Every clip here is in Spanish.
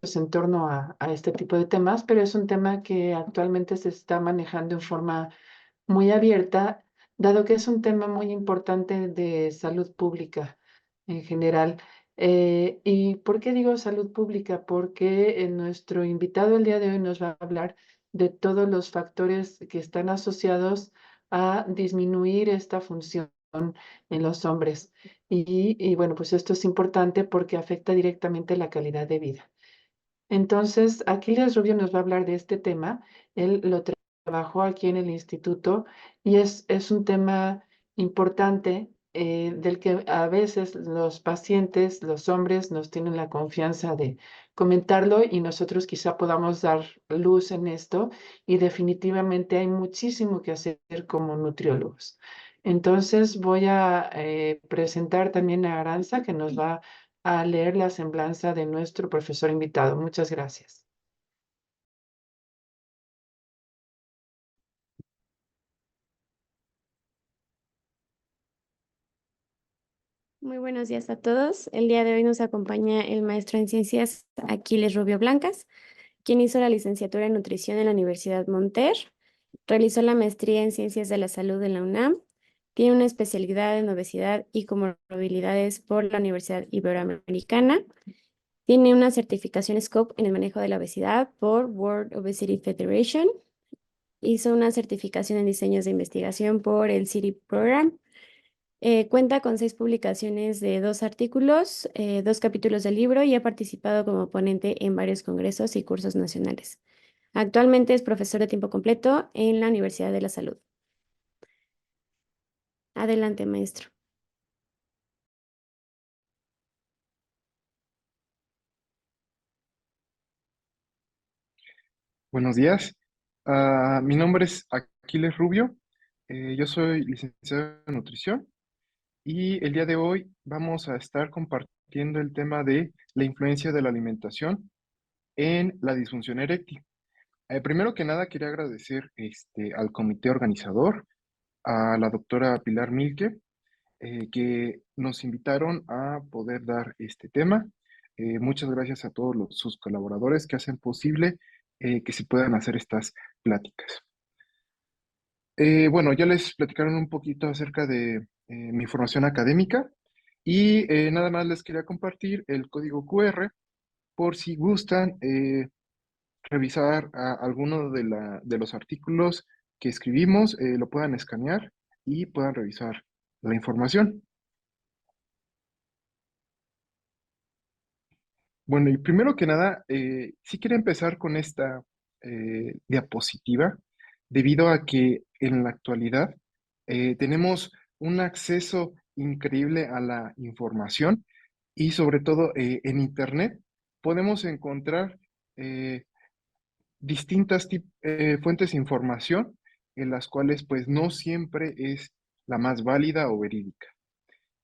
en torno a este tipo de temas, pero es un tema que actualmente se está manejando en forma muy abierta, dado que es un tema muy importante de salud pública en general. ¿Y por qué digo salud pública? Porque nuestro invitado el día de hoy nos va a hablar de todos los factores que están asociados a disminuir esta función en los hombres. Y bueno, pues esto es importante porque afecta directamente la calidad de vida. Entonces, Aquiles Rubio nos va a hablar de este tema. Él lo trabajó aquí en el instituto y es un tema importante del que a veces los pacientes, los hombres, nos tienen la confianza de comentarlo y nosotros quizá podamos dar luz en esto y definitivamente hay muchísimo que hacer como nutriólogos. Entonces voy a presentar también a Aranza que nos va a leer la semblanza de nuestro profesor invitado. Muchas gracias. Muy buenos días a todos. El día de hoy nos acompaña el maestro en ciencias Aquiles Rubio Blancas, quien hizo la licenciatura en nutrición en la Universidad Monter, realizó la maestría en ciencias de la salud en la UNAM, tiene una especialidad en obesidad y comorbilidades por la Universidad Iberoamericana, tiene una certificación SCOPE en el manejo de la obesidad por World Obesity Federation, hizo una certificación en diseños de investigación por el CITI Program. Cuenta con 6 publicaciones de 2 artículos, 2 capítulos del libro y ha participado como ponente en varios congresos y cursos nacionales. Actualmente es profesor de tiempo completo en la Universidad de la Salud. Adelante, maestro. Buenos días. Mi nombre es Aquiles Rubio. Yo soy licenciado en nutrición y el día de hoy vamos a estar compartiendo el tema de la influencia de la alimentación en la disfunción eréctil. Primero que nada, quería agradecer al comité organizador, a la doctora Pilar Milke, que nos invitaron a poder dar este tema. Muchas gracias a todos sus colaboradores que hacen posible que se puedan hacer estas pláticas. Bueno, ya les platicaron un poquito acerca de mi formación académica y nada más les quería compartir el código QR por si gustan revisar alguno de los artículos que escribimos, lo puedan escanear y puedan revisar la información. Bueno, y primero que nada, sí quiero empezar con esta diapositiva, debido a que en la actualidad tenemos un acceso increíble a la información y sobre todo en Internet podemos encontrar eh, distintas fuentes de información en las cuales pues no siempre es la más válida o verídica.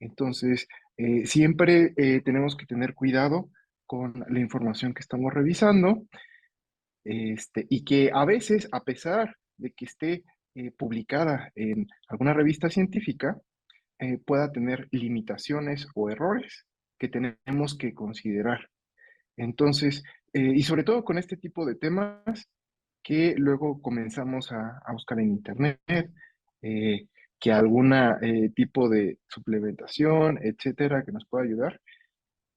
Entonces, siempre tenemos que tener cuidado con la información que estamos revisando, y que a veces, a pesar de que esté publicada en alguna revista científica, pueda tener limitaciones o errores que tenemos que considerar. Entonces, y sobre todo con este tipo de temas que luego comenzamos a buscar en internet, eh, que alguna tipo de suplementación, etcétera, que nos pueda ayudar.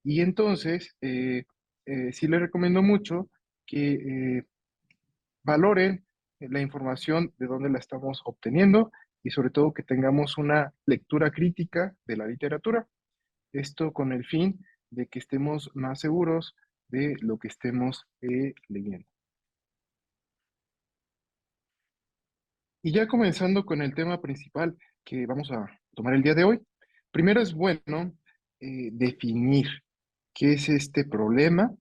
Y entonces, sí les recomiendo mucho que valoren la información de dónde la estamos obteniendo y sobre todo que tengamos una lectura crítica de la literatura. Esto con el fin de que estemos más seguros de lo que estemos leyendo. Y ya comenzando con el tema principal que vamos a tomar el día de hoy, primero es bueno definir qué es este problema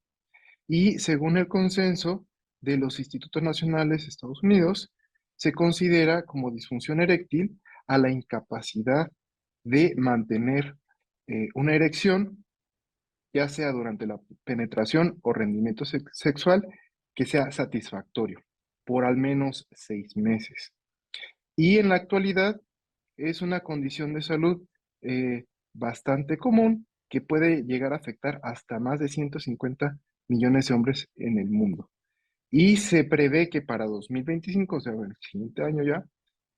y según el consenso de los institutos nacionales de Estados Unidos, se considera como disfunción eréctil a la incapacidad de mantener una erección, ya sea durante la penetración o rendimiento sexual, que sea satisfactorio por al menos 6 meses. Y en la actualidad es una condición de salud bastante común que puede llegar a afectar hasta más de 150 millones de hombres en el mundo. Y se prevé que para 2025, o sea, el siguiente año ya,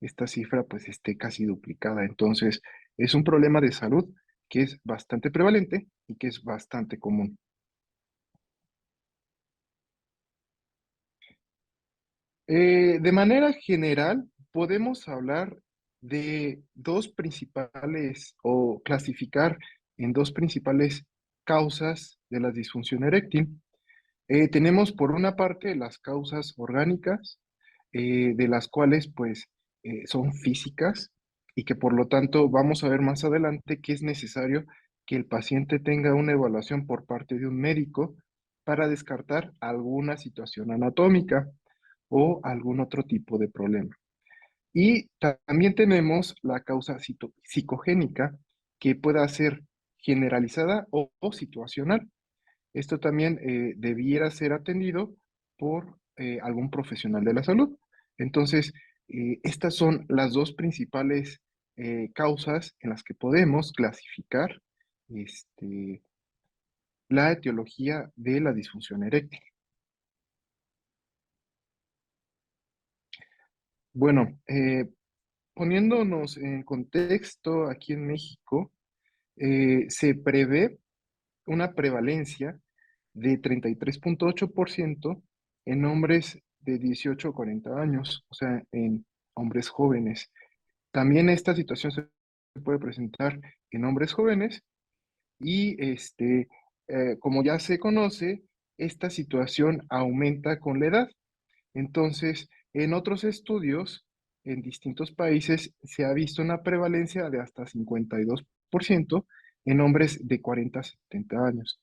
esta cifra pues esté casi duplicada. Entonces, es un problema de salud que es bastante prevalente y que es bastante común. De manera general, podemos hablar de dos principales o clasificar en dos principales causas de la disfunción eréctil. Tenemos por una parte las causas orgánicas, de las cuales pues son físicas y que por lo tanto vamos a ver más adelante que es necesario que el paciente tenga una evaluación por parte de un médico para descartar alguna situación anatómica o algún otro tipo de problema. Y también tenemos la causa psicogénica, que pueda ser generalizada o situacional. Esto también debiera ser atendido por algún profesional de la salud. Entonces, estas son las dos principales causas en las que podemos clasificar este, la etiología de la disfunción eréctil. Bueno, poniéndonos en contexto aquí en México, se prevé una prevalencia de 33,8% en hombres de 18 a 40 años, o sea, en hombres jóvenes. También esta situación se puede presentar en hombres jóvenes y como ya se conoce, esta situación aumenta con la edad. Entonces, en otros estudios, en distintos países, se ha visto una prevalencia de hasta 52% en hombres de 40 a 70 años.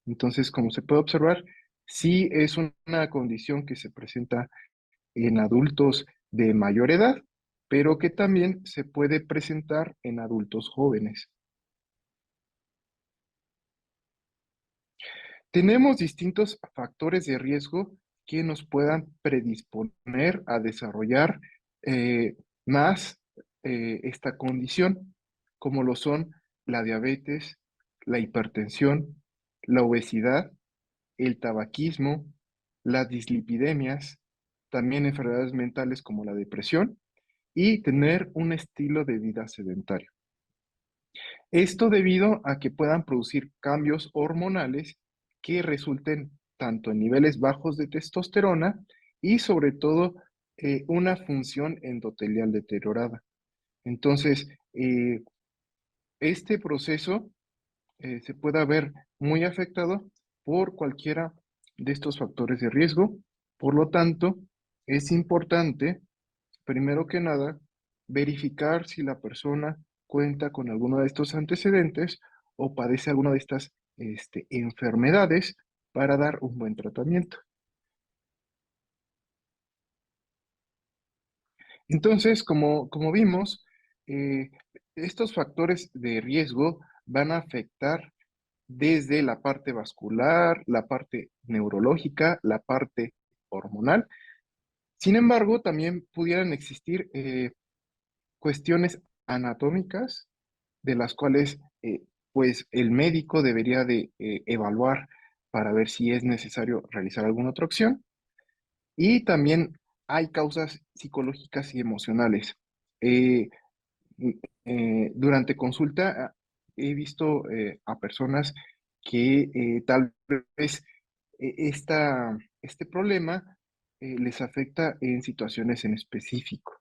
Entonces, como se puede observar, sí es una condición que se presenta en adultos de mayor edad, pero que también se puede presentar en adultos jóvenes. Tenemos distintos factores de riesgo que nos puedan predisponer a desarrollar eh, más esta condición, como lo son la diabetes, la hipertensión, la obesidad, el tabaquismo, las dislipidemias, también enfermedades mentales como la depresión y tener un estilo de vida sedentario. Esto debido a que puedan producir cambios hormonales que resulten tanto en niveles bajos de testosterona y sobre todo una función endotelial deteriorada. Entonces, este proceso se pueda ver muy afectado por cualquiera de estos factores de riesgo. Por lo tanto, es importante, primero que nada, verificar si la persona cuenta con alguno de estos antecedentes o padece alguna de estas enfermedades para dar un buen tratamiento. Entonces, como vimos, eh, estos factores de riesgo van a afectar desde la parte vascular, la parte neurológica, la parte hormonal. Sin embargo, también pudieran existir cuestiones anatómicas de las cuales pues el médico debería de evaluar para ver si es necesario realizar alguna otra opción. Y también hay causas psicológicas y emocionales. Eh, Durante consulta he visto a personas que tal vez este problema les afecta en situaciones en específico.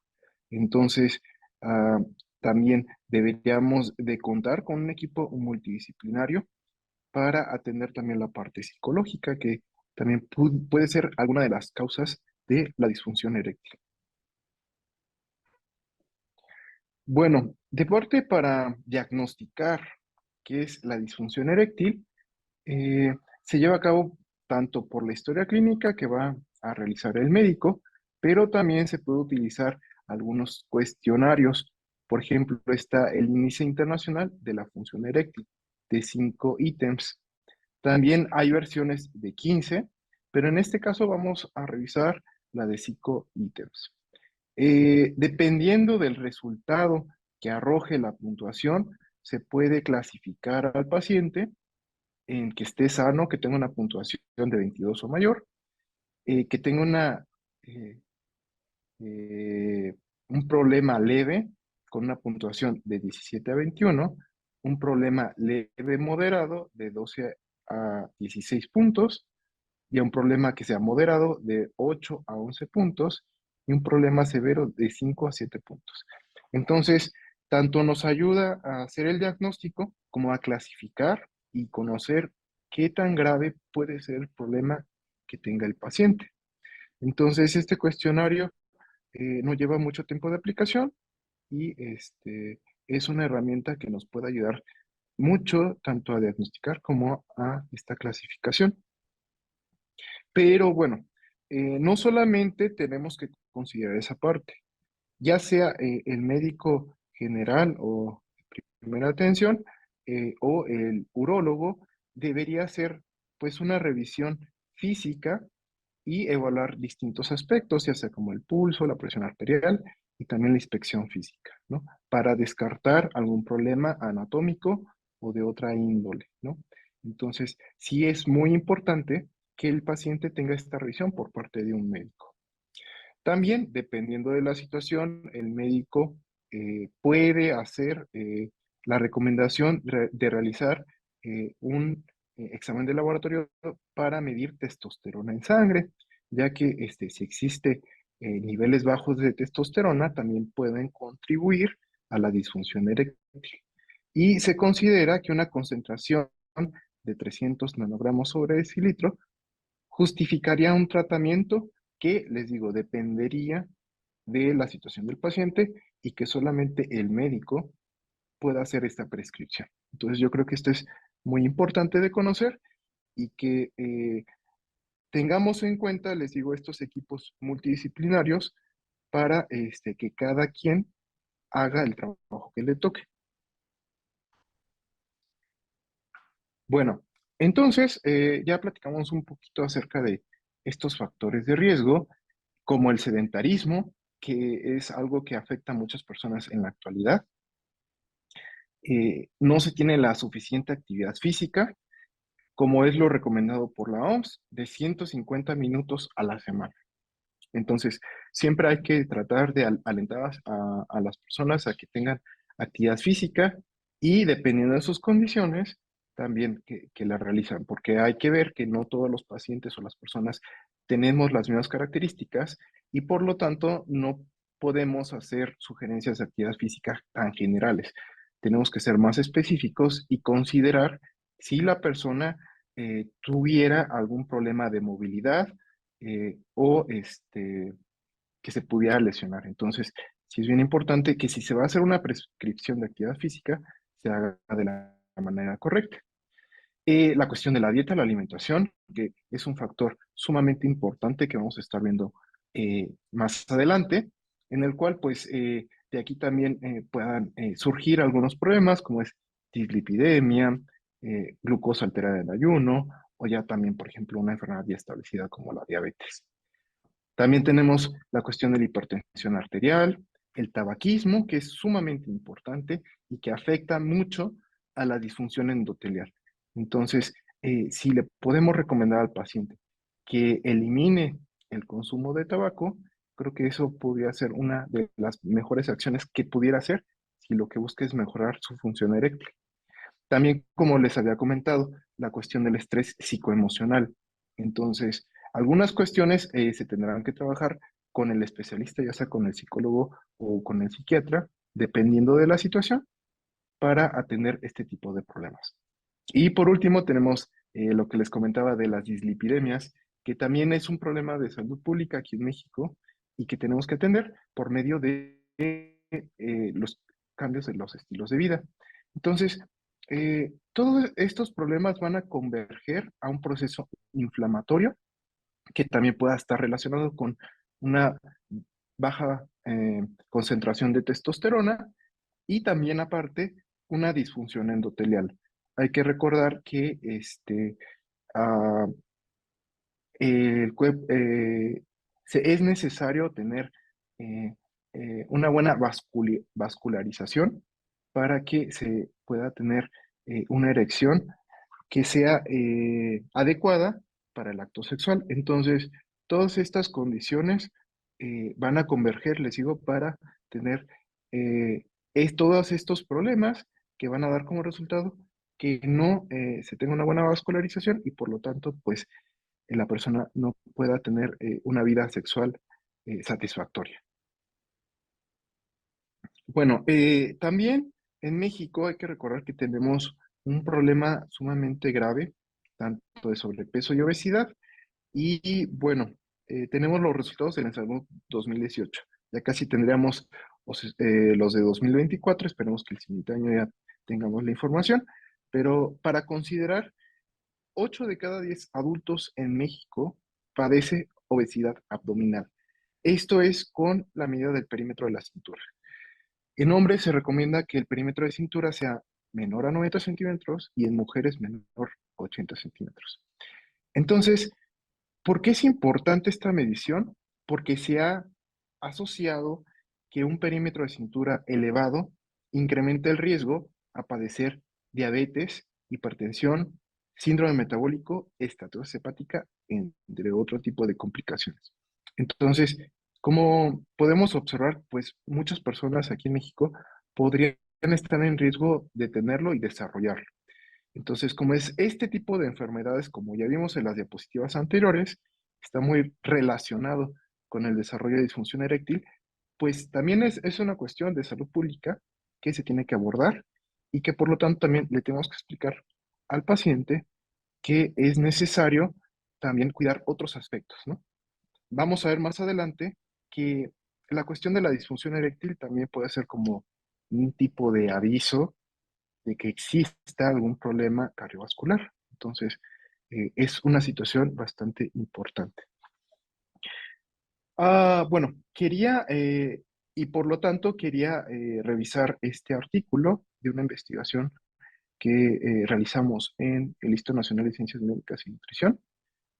Entonces, ah, también deberíamos de contar con un equipo multidisciplinario para atender también la parte psicológica, que también puede ser alguna de las causas de la disfunción eréctil. Bueno, de parte para diagnosticar qué es la disfunción eréctil, se lleva a cabo tanto por la historia clínica que va a realizar el médico, pero también se puede utilizar algunos cuestionarios. Por ejemplo, está el Índice Internacional de la Función Eréctil, de 5 ítems. También hay versiones de 15, pero en este caso vamos a revisar la de 5 ítems. Dependiendo del resultado que arroje la puntuación, se puede clasificar al paciente en que esté sano, que tenga una puntuación de 22 o mayor, que tenga eh, eh, un problema leve con una puntuación de 17 a 21, un problema leve moderado de 12 a 16 puntos, y a un problema que sea moderado de 8 a 11 puntos, y un problema severo de 5 a 7 puntos. Entonces, tanto nos ayuda a hacer el diagnóstico como a clasificar y conocer qué tan grave puede ser el problema que tenga el paciente. Entonces, este cuestionario no lleva mucho tiempo de aplicación y es una herramienta que nos puede ayudar mucho tanto a diagnosticar como a esta clasificación. Pero bueno, no solamente tenemos que considerar esa parte, ya sea el médico general o de primera atención o el urólogo, debería hacer pues una revisión física y evaluar distintos aspectos, ya sea como el pulso, la presión arterial y también la inspección física, ¿no? Para descartar algún problema anatómico o de otra índole, ¿no? Entonces, sí es muy importante que el paciente tenga esta revisión por parte de un médico. También, dependiendo de la situación, el médico puede hacer la recomendación de realizar un examen de laboratorio para medir testosterona en sangre, ya que si existe niveles bajos de testosterona, también pueden contribuir a la disfunción eréctil. Y se considera que una concentración de 300 nanogramos sobre decilitro justificaría un tratamiento que, les digo, dependería de la situación del paciente y que solamente el médico pueda hacer esta prescripción. Entonces yo creo que esto es muy importante de conocer y que tengamos en cuenta, les digo, estos equipos multidisciplinarios para que cada quien haga el trabajo que le toque. Bueno, entonces ya platicamos un poquito acerca de estos factores de riesgo, como el sedentarismo, que es algo que afecta a muchas personas en la actualidad. No se tiene la suficiente actividad física, como es lo recomendado por la OMS, de 150 minutos a la semana. Entonces, siempre hay que tratar de alentar a las personas a que tengan actividad física y dependiendo de sus condiciones, también que la realizan, porque hay que ver que no todos los pacientes o las personas tenemos las mismas características y por lo tanto no podemos hacer sugerencias de actividad física tan generales. Tenemos que ser más específicos y considerar si la persona tuviera algún problema de movilidad o que se pudiera lesionar. Entonces, sí es bien importante que si se va a hacer una prescripción de actividad física, se haga de la manera correcta. La cuestión de la dieta, la alimentación, que es un factor sumamente importante que vamos a estar viendo más adelante, en el cual pues de aquí también puedan surgir algunos problemas como es dislipidemia, glucosa alterada en ayuno o ya también, por ejemplo, una enfermedad ya establecida como la diabetes. También tenemos la cuestión de la hipertensión arterial, el tabaquismo, que es sumamente importante y que afecta mucho a la disfunción endotelial. Entonces, si le podemos recomendar al paciente que elimine el consumo de tabaco, creo que eso podría ser una de las mejores acciones que pudiera hacer si lo que busca es mejorar su función eréctil. También, como les había comentado, la cuestión del estrés psicoemocional. Entonces, algunas cuestiones se tendrán que trabajar con el especialista, ya sea con el psicólogo o con el psiquiatra, dependiendo de la situación, para atender este tipo de problemas. Y por último, tenemos lo que les comentaba de las dislipidemias, que también es un problema de salud pública aquí en México y que tenemos que atender por medio de los cambios en los estilos de vida. Entonces, todos estos problemas van a converger a un proceso inflamatorio que también pueda estar relacionado con una baja concentración de testosterona y también aparte una disfunción endotelial. Hay que recordar que ah, es necesario tener eh, una buena vascularización para que se pueda tener una erección que sea adecuada para el acto sexual. Entonces, todas estas condiciones van a converger, les digo, para tener todos estos problemas que van a dar como resultado que no se tenga una buena vascularización y por lo tanto, pues, la persona no pueda tener una vida sexual satisfactoria. Bueno, también en México hay que recordar que tenemos un problema sumamente grave, tanto de sobrepeso y obesidad, y bueno, tenemos los resultados del Salud 2018. Ya casi tendríamos los de 2024, esperemos que el siguiente año ya tengamos la información, pero para considerar, 8 de cada 10 adultos en México padece obesidad abdominal. Esto es con la medida del perímetro de la cintura. En hombres se recomienda que el perímetro de cintura sea menor a 90 centímetros y en mujeres menor a 80 centímetros. Entonces, ¿por qué es importante esta medición? Porque se ha asociado que un perímetro de cintura elevado incrementa el riesgo a padecer diabetes, hipertensión, síndrome metabólico, esteatosis hepática, entre otro tipo de complicaciones. Entonces, como podemos observar, pues muchas personas aquí en México podrían estar en riesgo de tenerlo y desarrollarlo. Entonces, como es este tipo de enfermedades, como ya vimos en las diapositivas anteriores, está muy relacionado con el desarrollo de disfunción eréctil, pues también es una cuestión de salud pública que se tiene que abordar y que por lo tanto también le tenemos que explicar al paciente que es necesario también cuidar otros aspectos, ¿no? Vamos a ver más adelante que la cuestión de la disfunción eréctil también puede ser como un tipo de aviso de que exista algún problema cardiovascular. Entonces, es una situación bastante importante. Bueno, y por lo tanto quería revisar este artículo de una investigación que realizamos en el Instituto Nacional de Ciencias Médicas y Nutrición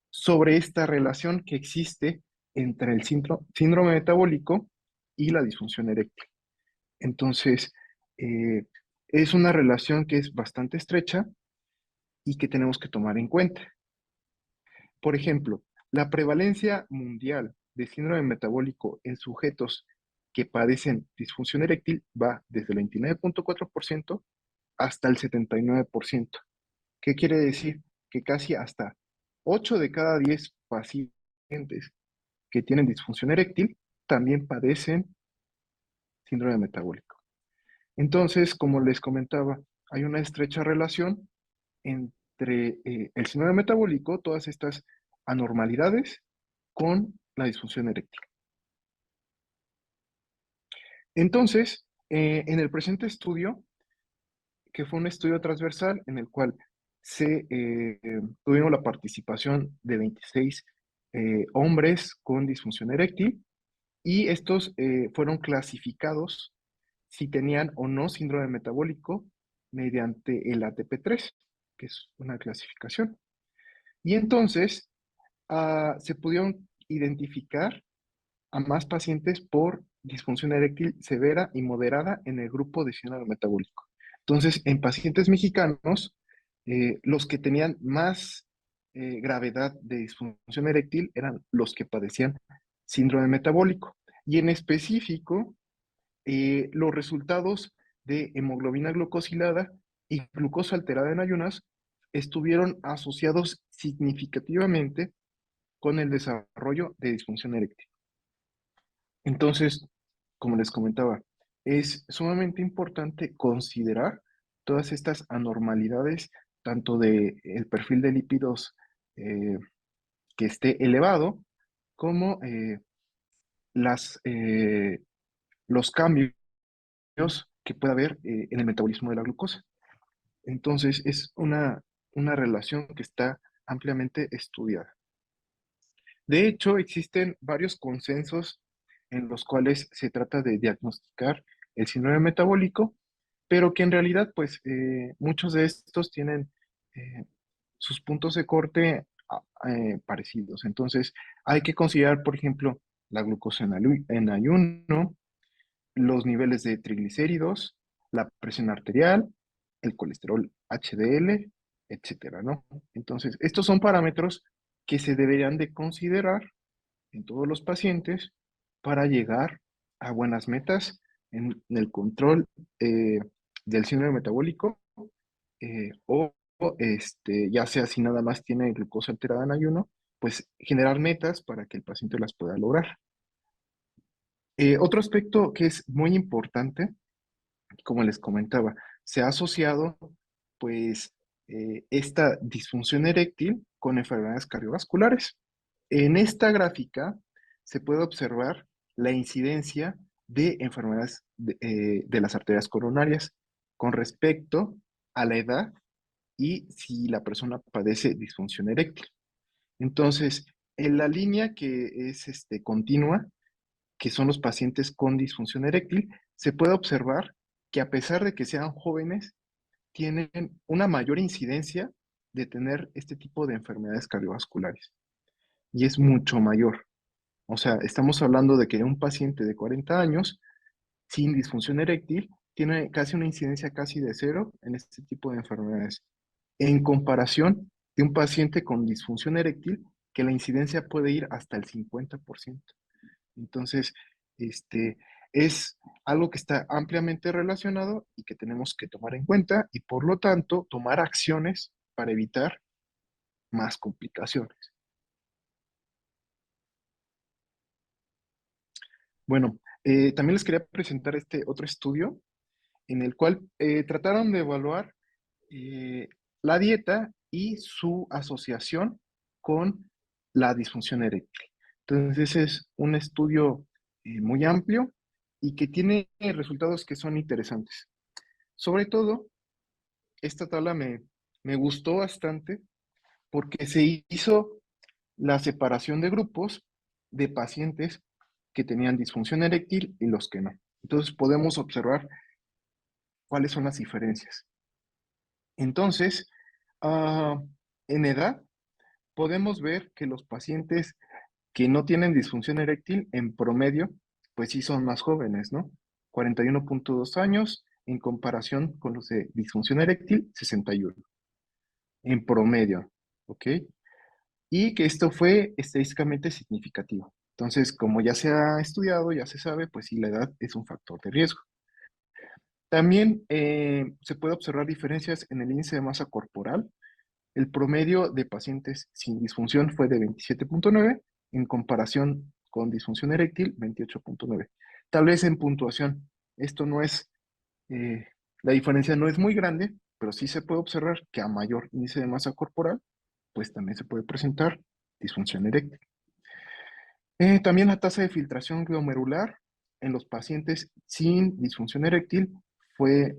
sobre esta relación que existe entre el síndrome metabólico y la disfunción eréctil. Entonces, eh, es una relación que es bastante estrecha y que tenemos que tomar en cuenta. Por ejemplo, la prevalencia mundial de síndrome metabólico en sujetos que padecen disfunción eréctil va desde el 29.4% hasta el 79%. ¿Qué quiere decir? Que casi hasta 8 de cada 10 pacientes que tienen disfunción eréctil también padecen síndrome metabólico. Entonces, como les comentaba, hay una estrecha relación entre el síndrome metabólico, todas estas anormalidades, con la disfunción eréctil. Entonces, en el presente estudio, que fue un estudio transversal en el cual tuvimos la participación de 26 hombres con disfunción eréctil y estos fueron clasificados si tenían o no síndrome metabólico mediante el ATP3, que es una clasificación. Y entonces se pudieron identificar a más pacientes por disfunción eréctil severa y moderada en el grupo de síndrome metabólico. Entonces, en pacientes mexicanos, los que tenían más gravedad de disfunción eréctil eran los que padecían síndrome metabólico. Y en específico, los resultados de hemoglobina glucosilada y glucosa alterada en ayunas estuvieron asociados significativamente con el desarrollo de disfunción eréctil. Entonces, como les comentaba, es sumamente importante considerar todas estas anormalidades, tanto de el perfil de lípidos que esté elevado, como las, los cambios que puede haber en el metabolismo de la glucosa. Entonces, es una relación que está ampliamente estudiada. De hecho, existen varios consensos en los cuales se trata de diagnosticar el síndrome metabólico, pero que en realidad, pues, muchos de estos tienen eh, sus puntos de corte parecidos. Entonces, hay que considerar, por ejemplo, la glucosa en ayuno, los niveles de triglicéridos, la presión arterial, el colesterol HDL, etcétera, ¿no? Entonces, estos son parámetros que se deberían de considerar en todos los pacientes para llegar a buenas metas en el control del síndrome metabólico ya sea si nada más tiene glucosa alterada en ayuno, pues generar metas para que el paciente las pueda lograr. Otro aspecto que es muy importante, como les comentaba, se ha asociado pues esta disfunción eréctil con enfermedades cardiovasculares. En esta gráfica se puede observar la incidencia de enfermedades de las arterias coronarias con respecto a la edad y si la persona padece disfunción eréctil. Entonces, en la línea que es continua, que son los pacientes con disfunción eréctil, se puede observar que a pesar de que sean jóvenes, tienen una mayor incidencia de tener este tipo de enfermedades cardiovasculares. Y es mucho mayor. O sea, estamos hablando de que un paciente de 40 años sin disfunción eréctil tiene casi una incidencia casi de cero en este tipo de enfermedades, en comparación de un paciente con disfunción eréctil, que la incidencia puede ir hasta el 50%. Entonces, es algo que está ampliamente relacionado y que tenemos que tomar en cuenta y por lo tanto tomar acciones para evitar más complicaciones. Bueno, también les quería presentar este otro estudio en el cual trataron de evaluar eh, la dieta y su asociación con la disfunción eréctil. Entonces, ese es un estudio muy amplio y que tiene resultados que son interesantes. Sobre todo, esta tabla me gustó bastante porque se hizo la separación de grupos de pacientes que tenían disfunción eréctil y los que no. Entonces, podemos observar cuáles son las diferencias. Entonces, ah, en edad, podemos ver que los pacientes que no tienen disfunción eréctil, en promedio, pues sí son más jóvenes, ¿no? 41,2 años en comparación con los de disfunción eréctil, 61, en promedio, ¿ok? Y que esto fue estadísticamente significativo. Entonces, como ya se ha estudiado, ya se sabe, pues sí, la edad es un factor de riesgo. También se puede observar diferencias en el índice de masa corporal. El promedio de pacientes sin disfunción fue de 27,9 en comparación con disfunción eréctil, 28,9. Tal vez en puntuación, esto no es, eh, la diferencia no es muy grande, pero sí se puede observar que a mayor índice de masa corporal, pues también se puede presentar disfunción eréctil. También la tasa de filtración glomerular en los pacientes sin disfunción eréctil fue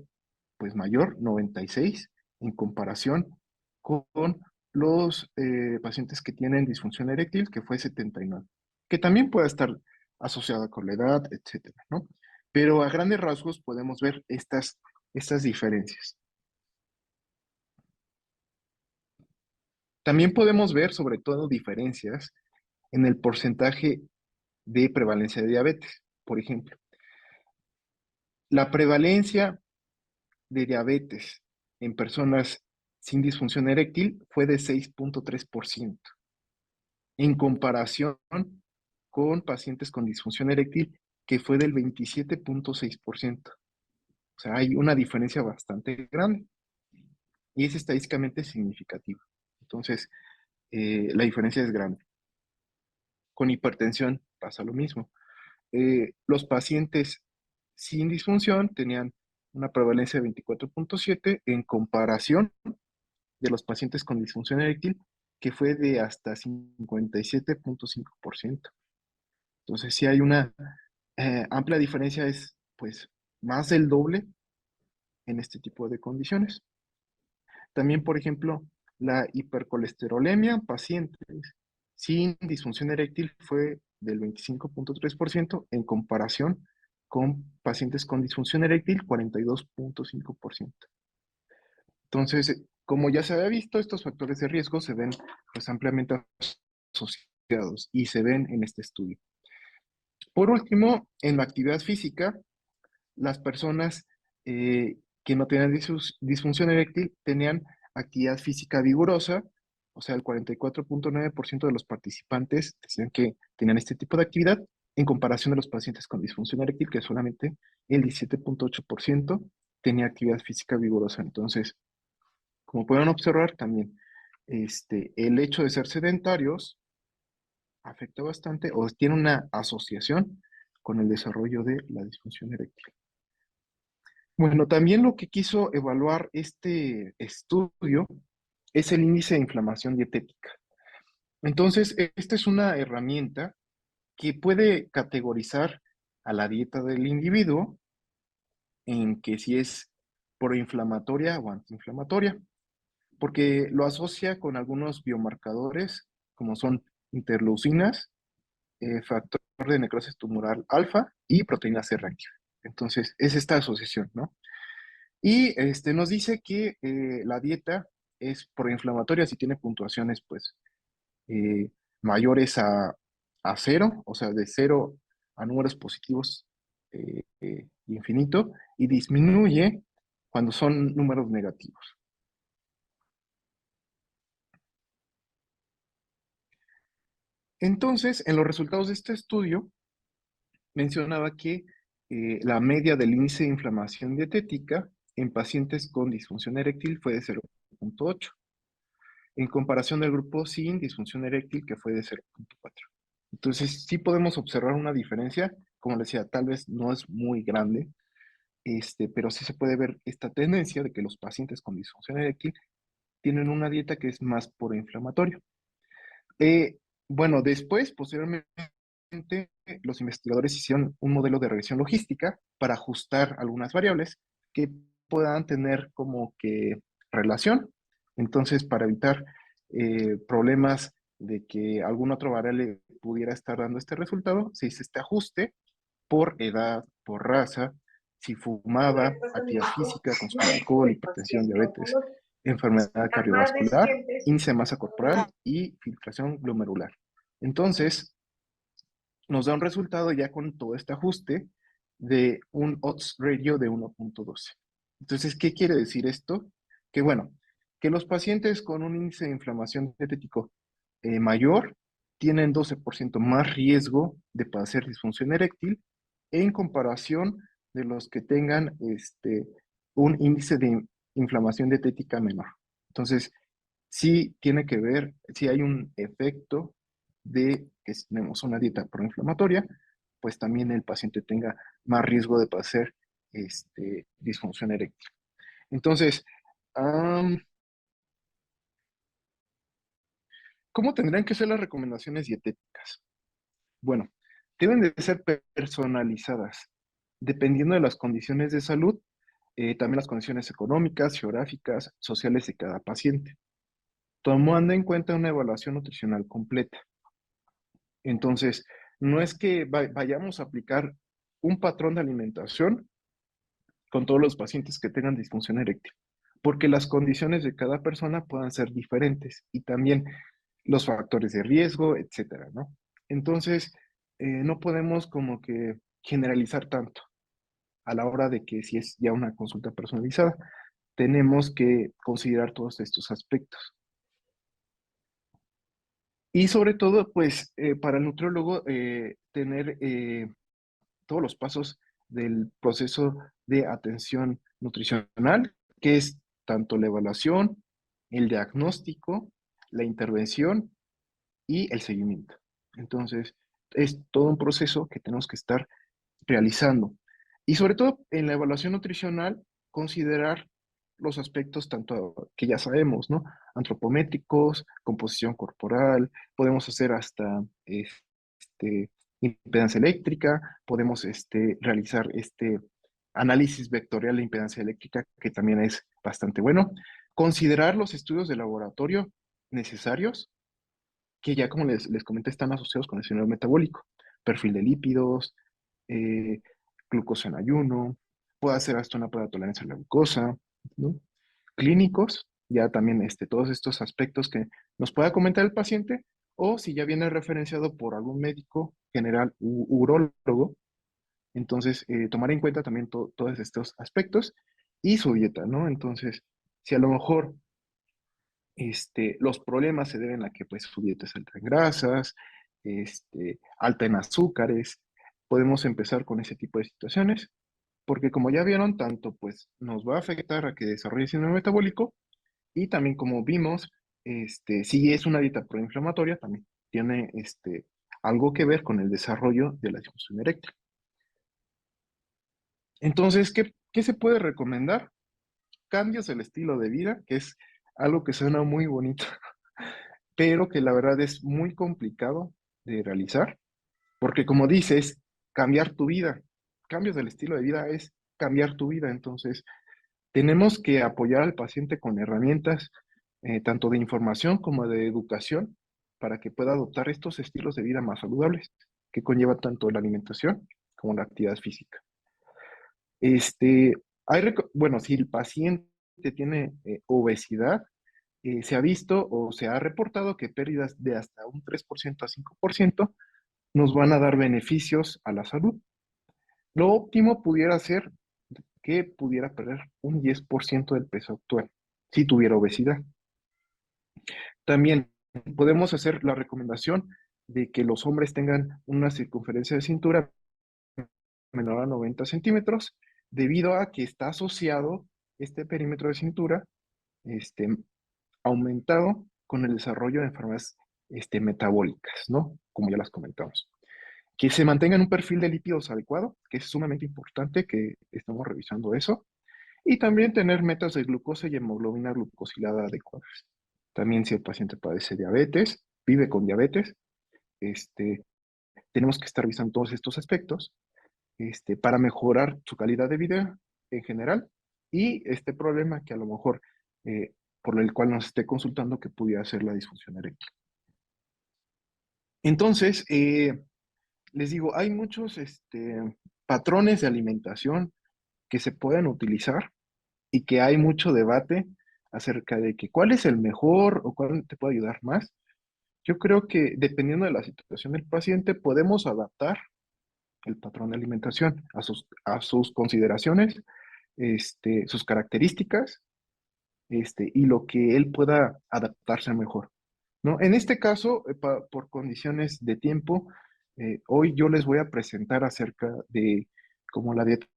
pues mayor, 96, en comparación con los pacientes que tienen disfunción eréctil, que fue 79, que también puede estar asociada con la edad, etcétera, ¿no? Pero a grandes rasgos podemos ver estas diferencias. También podemos ver sobre todo diferencias en el porcentaje de prevalencia de diabetes. Por ejemplo, la prevalencia de diabetes en personas sin disfunción eréctil fue de 6,3%, en comparación con pacientes con disfunción eréctil, que fue del 27,6%. O sea, hay una diferencia bastante grande y es estadísticamente significativo. Entonces, la diferencia es grande. Con hipertensión pasa lo mismo. Los pacientes sin disfunción tenían una prevalencia de 24,7 en comparación de los pacientes con disfunción eréctil, que fue de hasta 57,5%. Entonces, sí hay una amplia diferencia, es pues más del doble en este tipo de condiciones. También, por ejemplo, la hipercolesterolemia en pacientes sin disfunción eréctil fue del 25,3% en comparación con pacientes con disfunción eréctil, 42,5%. Entonces, como ya se había visto, estos factores de riesgo se ven pues ampliamente asociados y se ven en este estudio. Por último, en la actividad física, las personas que no tenían disfunción eréctil tenían actividad física vigorosa, o sea, el 44.9% de los participantes decían que tenían este tipo de actividad, en comparación de los pacientes con disfunción eréctil, que solamente el 17.8% tenía actividad física vigorosa. Entonces, como pueden observar, también el hecho de ser sedentarios afecta bastante o tiene una asociación con el desarrollo de la disfunción eréctil. Bueno, también lo que quiso evaluar este estudio es el índice de inflamación dietética. Entonces, esta es una herramienta que puede categorizar a la dieta del individuo en que si es proinflamatoria o antiinflamatoria, porque lo asocia con algunos biomarcadores como son interleucinas, factor de necrosis tumoral alfa y proteína C reactiva. Entonces, es esta asociación, ¿no? Y nos dice que la dieta es proinflamatoria si tiene puntuaciones, pues, eh, mayores a cero, o sea, de cero a números positivos infinito, y disminuye cuando son números negativos. Entonces, en los resultados de este estudio, mencionaba que la media del índice de inflamación dietética en pacientes con disfunción eréctil fue de 0.8, en comparación del grupo sin disfunción eréctil que fue de 0.4. Entonces, sí podemos observar una diferencia, como les decía, tal vez no es muy grande, pero sí se puede ver esta tendencia de que los pacientes con disfunción eréctil tienen una dieta que es más proinflamatoria. Eh, bueno, después, posteriormente, los investigadores hicieron un modelo de regresión logística para ajustar algunas variables que puedan tener como que relación. Entonces, para evitar problemas de que algún otro variable pudiera estar dando este resultado, se hizo este ajuste por edad, por raza, si fumaba, actividad física, consumo de alcohol, hipertensión, diabetes, enfermedad cardiovascular, índice de masa corporal y filtración glomerular. Entonces, nos da un resultado ya con todo este ajuste de un odds ratio de 1.12. Entonces, ¿qué quiere decir esto? Que bueno, que los pacientes con un índice de inflamación dietético mayor tienen 12% más riesgo de padecer disfunción eréctil en comparación de los que tengan un índice de inflamación dietética menor. Entonces, sí tiene que ver, sí hay un efecto de que si tenemos una dieta proinflamatoria, pues también el paciente tenga más riesgo de padecer disfunción eréctil. Entonces, ¿cómo tendrían que ser las recomendaciones dietéticas? Bueno, deben de ser personalizadas, dependiendo de las condiciones de salud, también las condiciones económicas, geográficas, sociales de cada paciente, tomando en cuenta una evaluación nutricional completa. Entonces, no es que vayamos a aplicar un patrón de alimentación con todos los pacientes que tengan disfunción eréctil, porque las condiciones de cada persona puedan ser diferentes y también los factores de riesgo, etcétera, ¿no? Entonces, no podemos como que generalizar tanto a la hora de que si es ya una consulta personalizada, tenemos que considerar todos estos aspectos. Y sobre todo, pues, para el nutriólogo, tener todos los pasos del proceso de atención nutricional, que es tanto la evaluación, el diagnóstico, la intervención y el seguimiento. Entonces, es todo un proceso que tenemos que estar realizando. Y sobre todo en la evaluación nutricional, considerar los aspectos tanto que ya sabemos, ¿no? Antropométricos, composición corporal, podemos hacer hasta impedancia eléctrica, podemos realizar análisis vectorial de impedancia eléctrica, que también es bastante bueno. Considerar los estudios de laboratorio necesarios, que ya como les comenté, están asociados con el síndrome metabólico, perfil de lípidos, eh, glucosa en ayuno, puede hacer hasta una prueba de tolerancia a la glucosa, ¿no? Clínicos, ya también todos estos aspectos que nos pueda comentar el paciente, o si ya viene referenciado por algún médico general u urólogo, entonces tomar en cuenta también todos estos aspectos y su dieta, ¿no? Entonces, si a lo mejor Los problemas se deben a que pues su dieta es alta en grasas, alta en azúcares. Podemos empezar con ese tipo de situaciones, porque como ya vieron, tanto pues nos va a afectar a que desarrolle síndrome metabólico y también como vimos, si es una dieta proinflamatoria, también tiene algo que ver con el desarrollo de la disfunción eréctil. Entonces, ¿qué se puede recomendar? Cambios del estilo de vida, que es algo que suena muy bonito, pero que la verdad es muy complicado de realizar, porque como dices, cambiar tu vida, cambios del estilo de vida es cambiar tu vida. Entonces tenemos que apoyar al paciente con herramientas, tanto de información como de educación, para que pueda adoptar estos estilos de vida más saludables, que conlleva tanto la alimentación como la actividad física. Este, bueno, si el paciente tiene obesidad, se ha visto o se ha reportado que pérdidas de hasta un 3% a 5% nos van a dar beneficios a la salud. Lo óptimo pudiera ser que pudiera perder un 10% del peso actual si tuviera obesidad. También podemos hacer la recomendación de que los hombres tengan una circunferencia de cintura menor a 90 centímetros, debido a que está asociado este perímetro de cintura este, aumentado con el desarrollo de enfermedades metabólicas, ¿no? Como ya las comentamos. Que se mantenga en un perfil de lípidos adecuado, que es sumamente importante que estamos revisando eso. Y también tener metas de glucosa y hemoglobina glucosilada adecuadas. También si el paciente padece diabetes, vive con diabetes, este, tenemos que estar revisando todos estos aspectos para mejorar su calidad de vida en general y este problema que a lo mejor por el cual nos esté consultando que pudiera ser la disfunción eréctil. Entonces, les digo, hay muchos patrones de alimentación que se pueden utilizar y que hay mucho debate acerca de que cuál es el mejor o cuál te puede ayudar más. Yo creo que dependiendo de la situación del paciente podemos adaptar el patrón de alimentación a sus consideraciones, sus características, y lo que él pueda adaptarse mejor, ¿no? En este caso, por condiciones de tiempo, hoy yo les voy a presentar acerca de como la dieta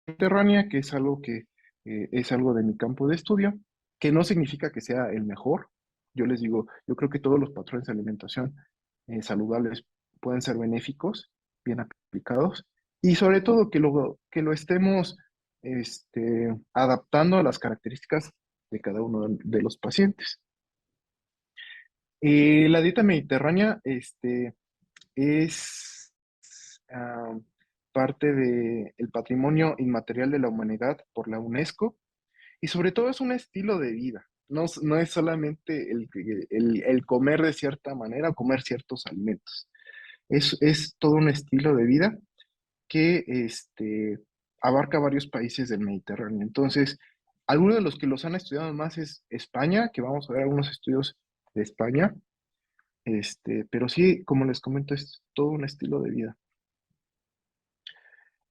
mediterránea, que es algo que es algo de mi campo de estudio, que no significa que sea el mejor. Yo les digo, yo creo que todos los patrones de alimentación saludables pueden ser benéficos, bien aplicados, y sobre todo que lo estemos adaptando a las características de cada uno de los pacientes. La dieta mediterránea es ah, parte del patrimonio inmaterial de la humanidad por la UNESCO y sobre todo es un estilo de vida. No es solamente el comer de cierta manera o comer ciertos alimentos. Es todo un estilo de vida que abarca varios países del Mediterráneo. Entonces, algunos de los que los han estudiado más es España, que vamos a ver algunos estudios de España, pero sí, como les comento, es todo un estilo de vida.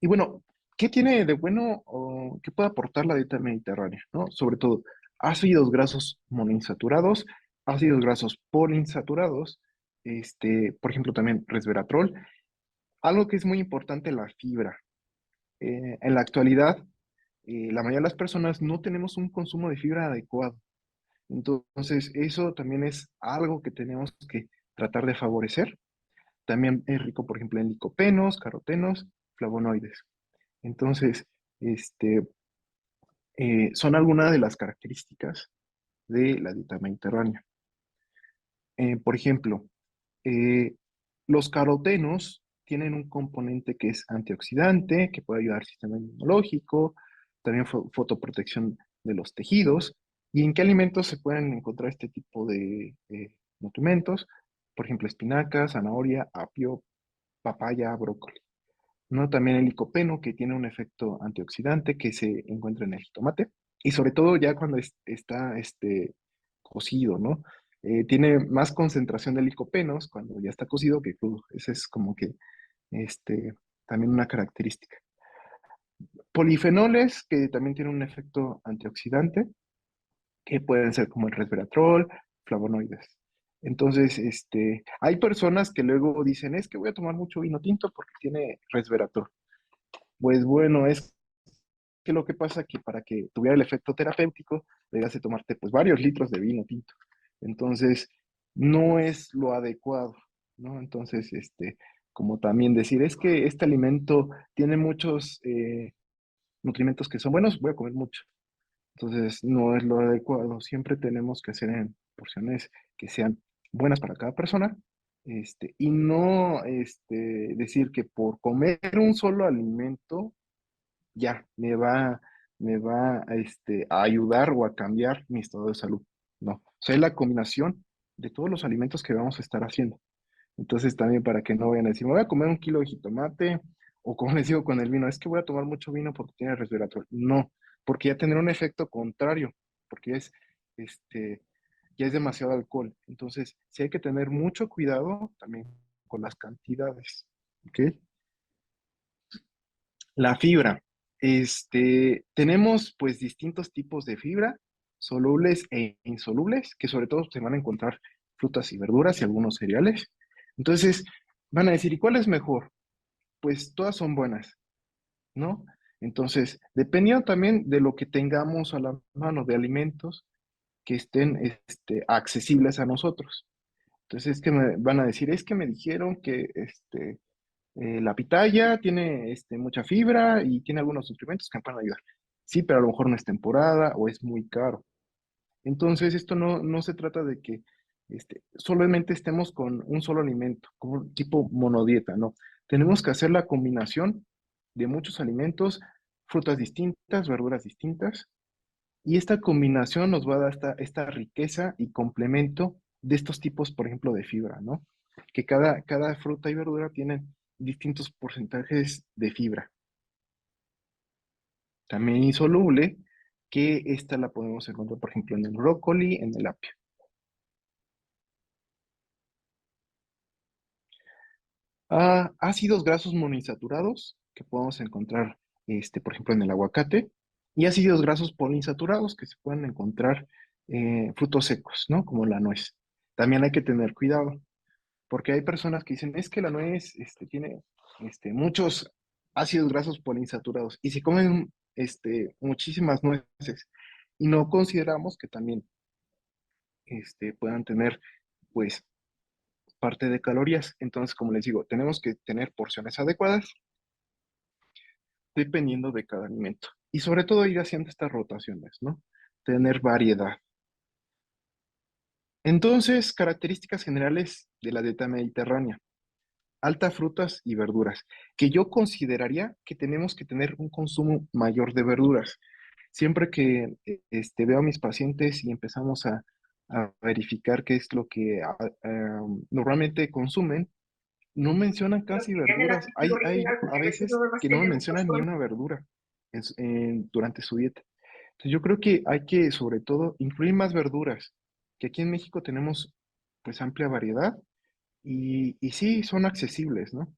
Y bueno, ¿qué tiene de bueno o qué puede aportar la dieta mediterránea, ¿no? Sobre todo, ácidos grasos monoinsaturados, ácidos grasos poliinsaturados, por ejemplo, también resveratrol. Algo que es muy importante, la fibra. En la actualidad, la mayoría de las personas no tenemos un consumo de fibra adecuado. Entonces, eso también es algo que tenemos que tratar de favorecer. También es rico, por ejemplo, en licopenos, carotenos, flavonoides. Entonces, este, son algunas de las características de la dieta mediterránea. Por ejemplo, eh, los carotenos tienen un componente que es antioxidante, que puede ayudar al sistema inmunológico, también fotoprotección de los tejidos. ¿Y en qué alimentos se pueden encontrar este tipo de nutrimentos? Por ejemplo, espinaca, zanahoria, apio, papaya, brócoli. ¿No? También el licopeno, que tiene un efecto antioxidante que se encuentra en el jitomate. Y sobre todo ya cuando está cocido, ¿no? Tiene más concentración de licopenos cuando ya está cocido que crudo. Esa es como que este, también una característica. Polifenoles, que también tienen un efecto antioxidante, que pueden ser como el resveratrol, flavonoides. Entonces, hay personas que luego dicen, es que voy a tomar mucho vino tinto porque tiene resveratrol. Pues bueno, es que lo que pasa es que para que tuviera el efecto terapéutico, debías de tomarte pues varios litros de vino tinto. Entonces, no es lo adecuado, ¿no? Entonces, como también decir, es que este alimento tiene muchos nutrimentos que son buenos, voy a comer mucho. Entonces, no es lo adecuado. Siempre tenemos que hacer en porciones que sean buenas para cada persona, y no decir que por comer un solo alimento ya me va a ayudar o a cambiar mi estado de salud. No, o sea, es la combinación de todos los alimentos que vamos a estar haciendo. Entonces, también para que no vayan a decir, me voy a comer un kilo de jitomate, o como les digo con el vino, es que voy a tomar mucho vino porque tiene resveratrol. No, porque ya tendrá un efecto contrario, porque este, ya es demasiado alcohol. Entonces, sí hay que tener mucho cuidado también con las cantidades. ¿Ok? La fibra. Tenemos pues distintos tipos de fibra, solubles e insolubles, que sobre todo se van a encontrar frutas y verduras y algunos cereales. Entonces, van a decir, ¿y cuál es mejor? Pues todas son buenas, ¿no? Entonces, dependiendo también de lo que tengamos a la mano de alimentos que estén accesibles a nosotros. Entonces, es que me van a decir, es que me dijeron que la pitaya tiene mucha fibra y tiene algunos nutrimentos que me pueden ayudar. Sí, pero a lo mejor no es temporada o es muy caro. Entonces, esto no se trata de que solamente estemos con un solo alimento, como un tipo monodieta, no. Tenemos que hacer la combinación de muchos alimentos, frutas distintas, verduras distintas, y esta combinación nos va a dar esta riqueza y complemento de estos tipos, por ejemplo, de fibra, ¿no? Que cada fruta y verdura tienen distintos porcentajes de fibra. También insoluble, que esta la podemos encontrar, por ejemplo, en el brócoli, en el apio. Ácidos grasos monoinsaturados, que podemos encontrar, por ejemplo, en el aguacate, y ácidos grasos poliinsaturados, que se pueden encontrar frutos secos, ¿no? Como la nuez. También hay que tener cuidado, porque hay personas que dicen, es que la nuez tiene muchos ácidos grasos poliinsaturados, y se comen muchísimas nueces, y no consideramos que también puedan tener, pues, parte de calorías. Entonces, como les digo, tenemos que tener porciones adecuadas dependiendo de cada alimento. Y sobre todo ir haciendo estas rotaciones, ¿no? Tener variedad. Entonces, características generales de la dieta mediterránea. Alta frutas y verduras, que yo consideraría que tenemos que tener un consumo mayor de verduras. Siempre que veo a mis pacientes y empezamos a verificar qué es lo que normalmente consumen, no mencionan casi verduras. Hay a veces que no mencionan ni una verdura durante su dieta. Entonces yo creo que hay que, sobre todo, incluir más verduras, que aquí en México tenemos pues amplia variedad y sí son accesibles, ¿no?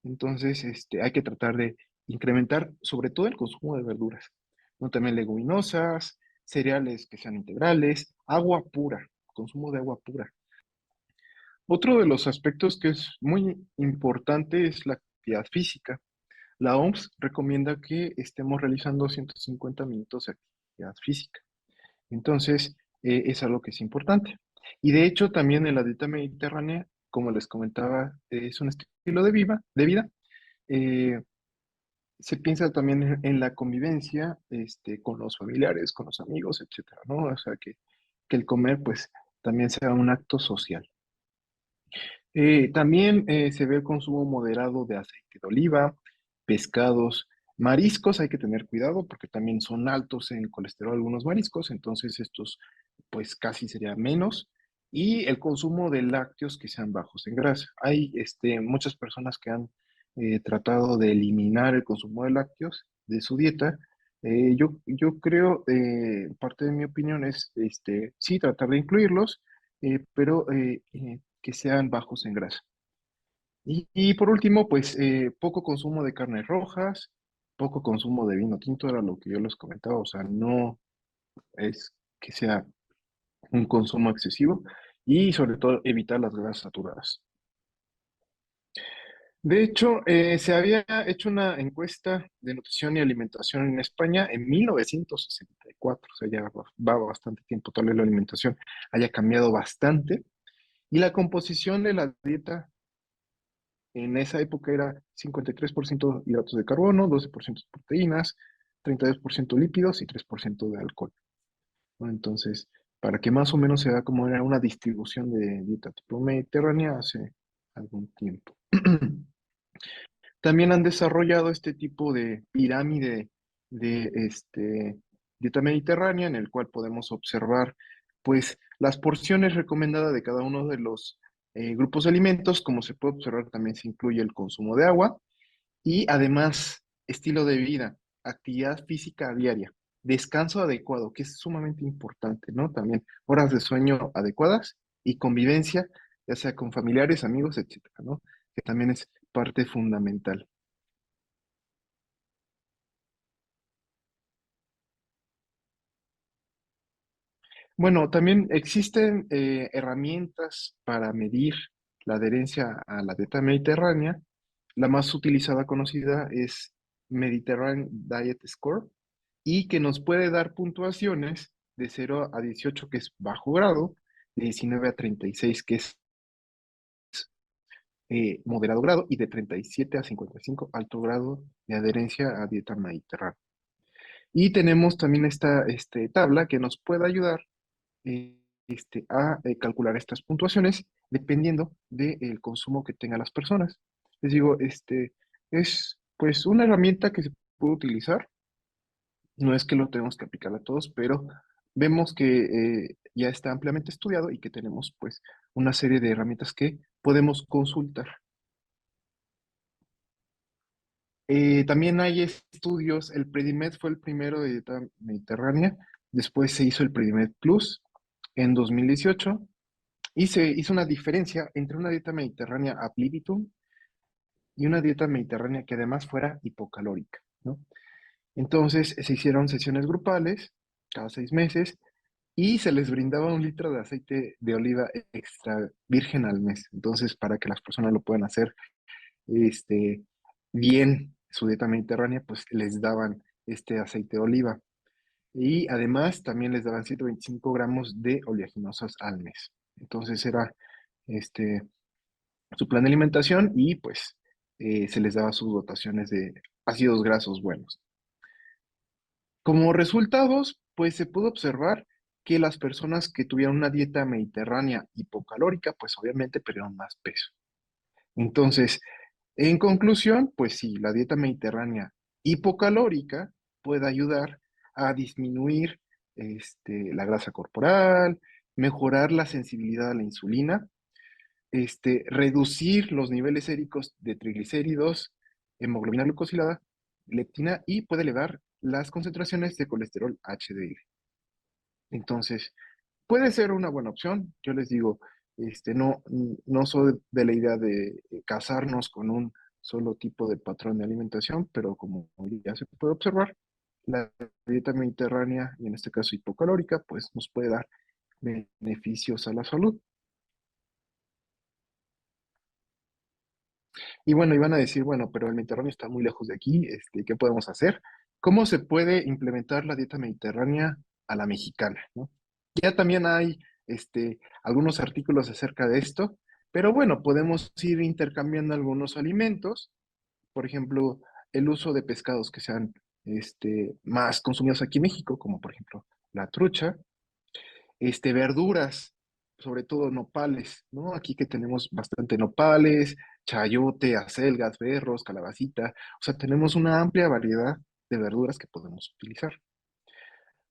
Entonces, hay que tratar de incrementar sobre todo el consumo de verduras, ¿no? También leguminosas, cereales que sean integrales, agua pura, consumo de agua pura. Otro de los aspectos que es muy importante es la actividad física. La OMS recomienda que estemos realizando 150 minutos de actividad física. Entonces, es algo que es importante. Y de hecho, también en la dieta mediterránea, como les comentaba, es un estilo de vida. eh, Se piensa también en la convivencia con los familiares, con los amigos, etcétera, ¿no? O sea, que el comer, pues, también sea un acto social. También se ve el consumo moderado de aceite de oliva, pescados, mariscos, hay que tener cuidado porque también son altos en colesterol algunos mariscos, entonces estos pues casi sería menos. Y el consumo de lácteos que sean bajos en grasa. Hay muchas personas que han tratado de eliminar el consumo de lácteos de su dieta. Yo creo, parte de mi opinión es, sí, tratar de incluirlos, pero que sean bajos en grasa. Y por último, pues poco consumo de carnes rojas, poco consumo de vino tinto, era lo que yo les comentaba, o sea, no es que sea un consumo excesivo y sobre todo evitar las grasas saturadas. De hecho, se había hecho una encuesta de nutrición y alimentación en España en 1964, o sea, ya va bastante tiempo, tal vez la alimentación haya cambiado bastante, y la composición de la dieta en esa época era 53% hidratos de carbono, 12% proteínas, 32% lípidos y 3% de alcohol, ¿no? Entonces, para que más o menos se vea cómo era una distribución de dieta tipo mediterránea hace algún tiempo. También han desarrollado este tipo de pirámide de dieta mediterránea en el cual podemos observar pues las porciones recomendadas de cada uno de los grupos de alimentos. Como se puede observar, también se incluye el consumo de agua y además estilo de vida, actividad física diaria, descanso adecuado, que es sumamente importante, ¿no? También horas de sueño adecuadas y convivencia, ya sea con familiares, amigos, etcétera, ¿no? Que también es parte fundamental. Bueno, también existen herramientas para medir la adherencia a la dieta mediterránea. La más utilizada, conocida, es Mediterranean Diet Score y que nos puede dar puntuaciones de 0 a 18, que es bajo grado, de 19 a 36, que es moderado grado, y de 37 a 55, alto grado de adherencia a dieta mediterránea. Y tenemos también esta tabla que nos puede ayudar eh, a calcular estas puntuaciones dependiendo del consumo que tengan las personas. Les digo, es pues una herramienta que se puede utilizar. No es que lo tenemos que aplicar a todos, pero vemos que ya está ampliamente estudiado y que tenemos pues una serie de herramientas que podemos consultar. También hay estudios, el Predimed fue el primero de dieta mediterránea, después se hizo el Predimed Plus en 2018 y se hizo una diferencia entre una dieta mediterránea ad libitum y una dieta mediterránea que además fuera hipocalórica, ¿no? Entonces se hicieron sesiones grupales cada 6 meses y se les brindaba 1 litro de aceite de oliva extra virgen al mes. Entonces, para que las personas lo puedan hacer este, bien su dieta mediterránea, pues les daban este aceite de oliva. Y además también les daban 125 gramos de oleaginosas al mes. Entonces era este, su plan de alimentación y pues se les daba sus dotaciones de ácidos grasos buenos. Como resultados, pues se pudo observar que las personas que tuvieron una dieta mediterránea hipocalórica, pues obviamente perdieron más peso. Entonces, en conclusión, pues sí, la dieta mediterránea hipocalórica puede ayudar a disminuir la grasa corporal, mejorar la sensibilidad a la insulina, reducir los niveles séricos de triglicéridos, hemoglobina glucosilada, leptina y puede elevar las concentraciones de colesterol HDL. Entonces, puede ser una buena opción. Yo les digo, no soy de la idea de casarnos con un solo tipo de patrón de alimentación, pero como ya se puede observar, la dieta mediterránea, y en este caso hipocalórica, pues nos puede dar beneficios a la salud. Y bueno, iban a decir, bueno, pero el Mediterráneo está muy lejos de aquí, ¿qué podemos hacer? ¿Cómo se puede implementar la dieta mediterránea a la mexicana, ¿no? Ya también hay algunos artículos acerca de esto, pero bueno, podemos ir intercambiando algunos alimentos, por ejemplo, el uso de pescados que sean más consumidos aquí en México, como por ejemplo la trucha, verduras, sobre todo nopales, ¿no? Aquí que tenemos bastante nopales, chayote, acelgas, berros, calabacita, o sea, tenemos una amplia variedad de verduras que podemos utilizar.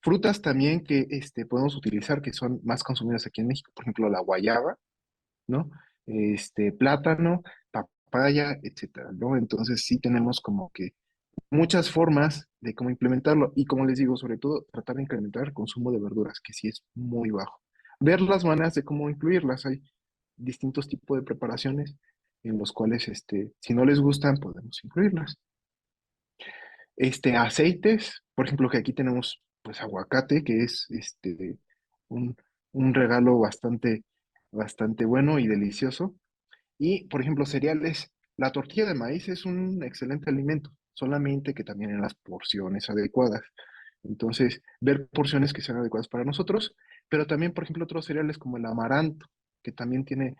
Frutas también que podemos utilizar que son más consumidas aquí en México, por ejemplo, la guayaba, ¿no? Plátano, papaya, etcétera, ¿no? Entonces sí tenemos como que muchas formas de cómo implementarlo y como les digo, sobre todo tratar de incrementar el consumo de verduras, que sí es muy bajo. Ver las maneras de cómo incluirlas. Hay distintos tipos de preparaciones en los cuales, si no les gustan, podemos incluirlas. Aceites, por ejemplo, que aquí tenemos pues aguacate, que es un, un regalo bastante bueno y delicioso. Y, por ejemplo, cereales. La tortilla de maíz es un excelente alimento, solamente que también en las porciones adecuadas. Entonces, ver porciones que sean adecuadas para nosotros, pero también, por ejemplo, otros cereales como el amaranto, que también tiene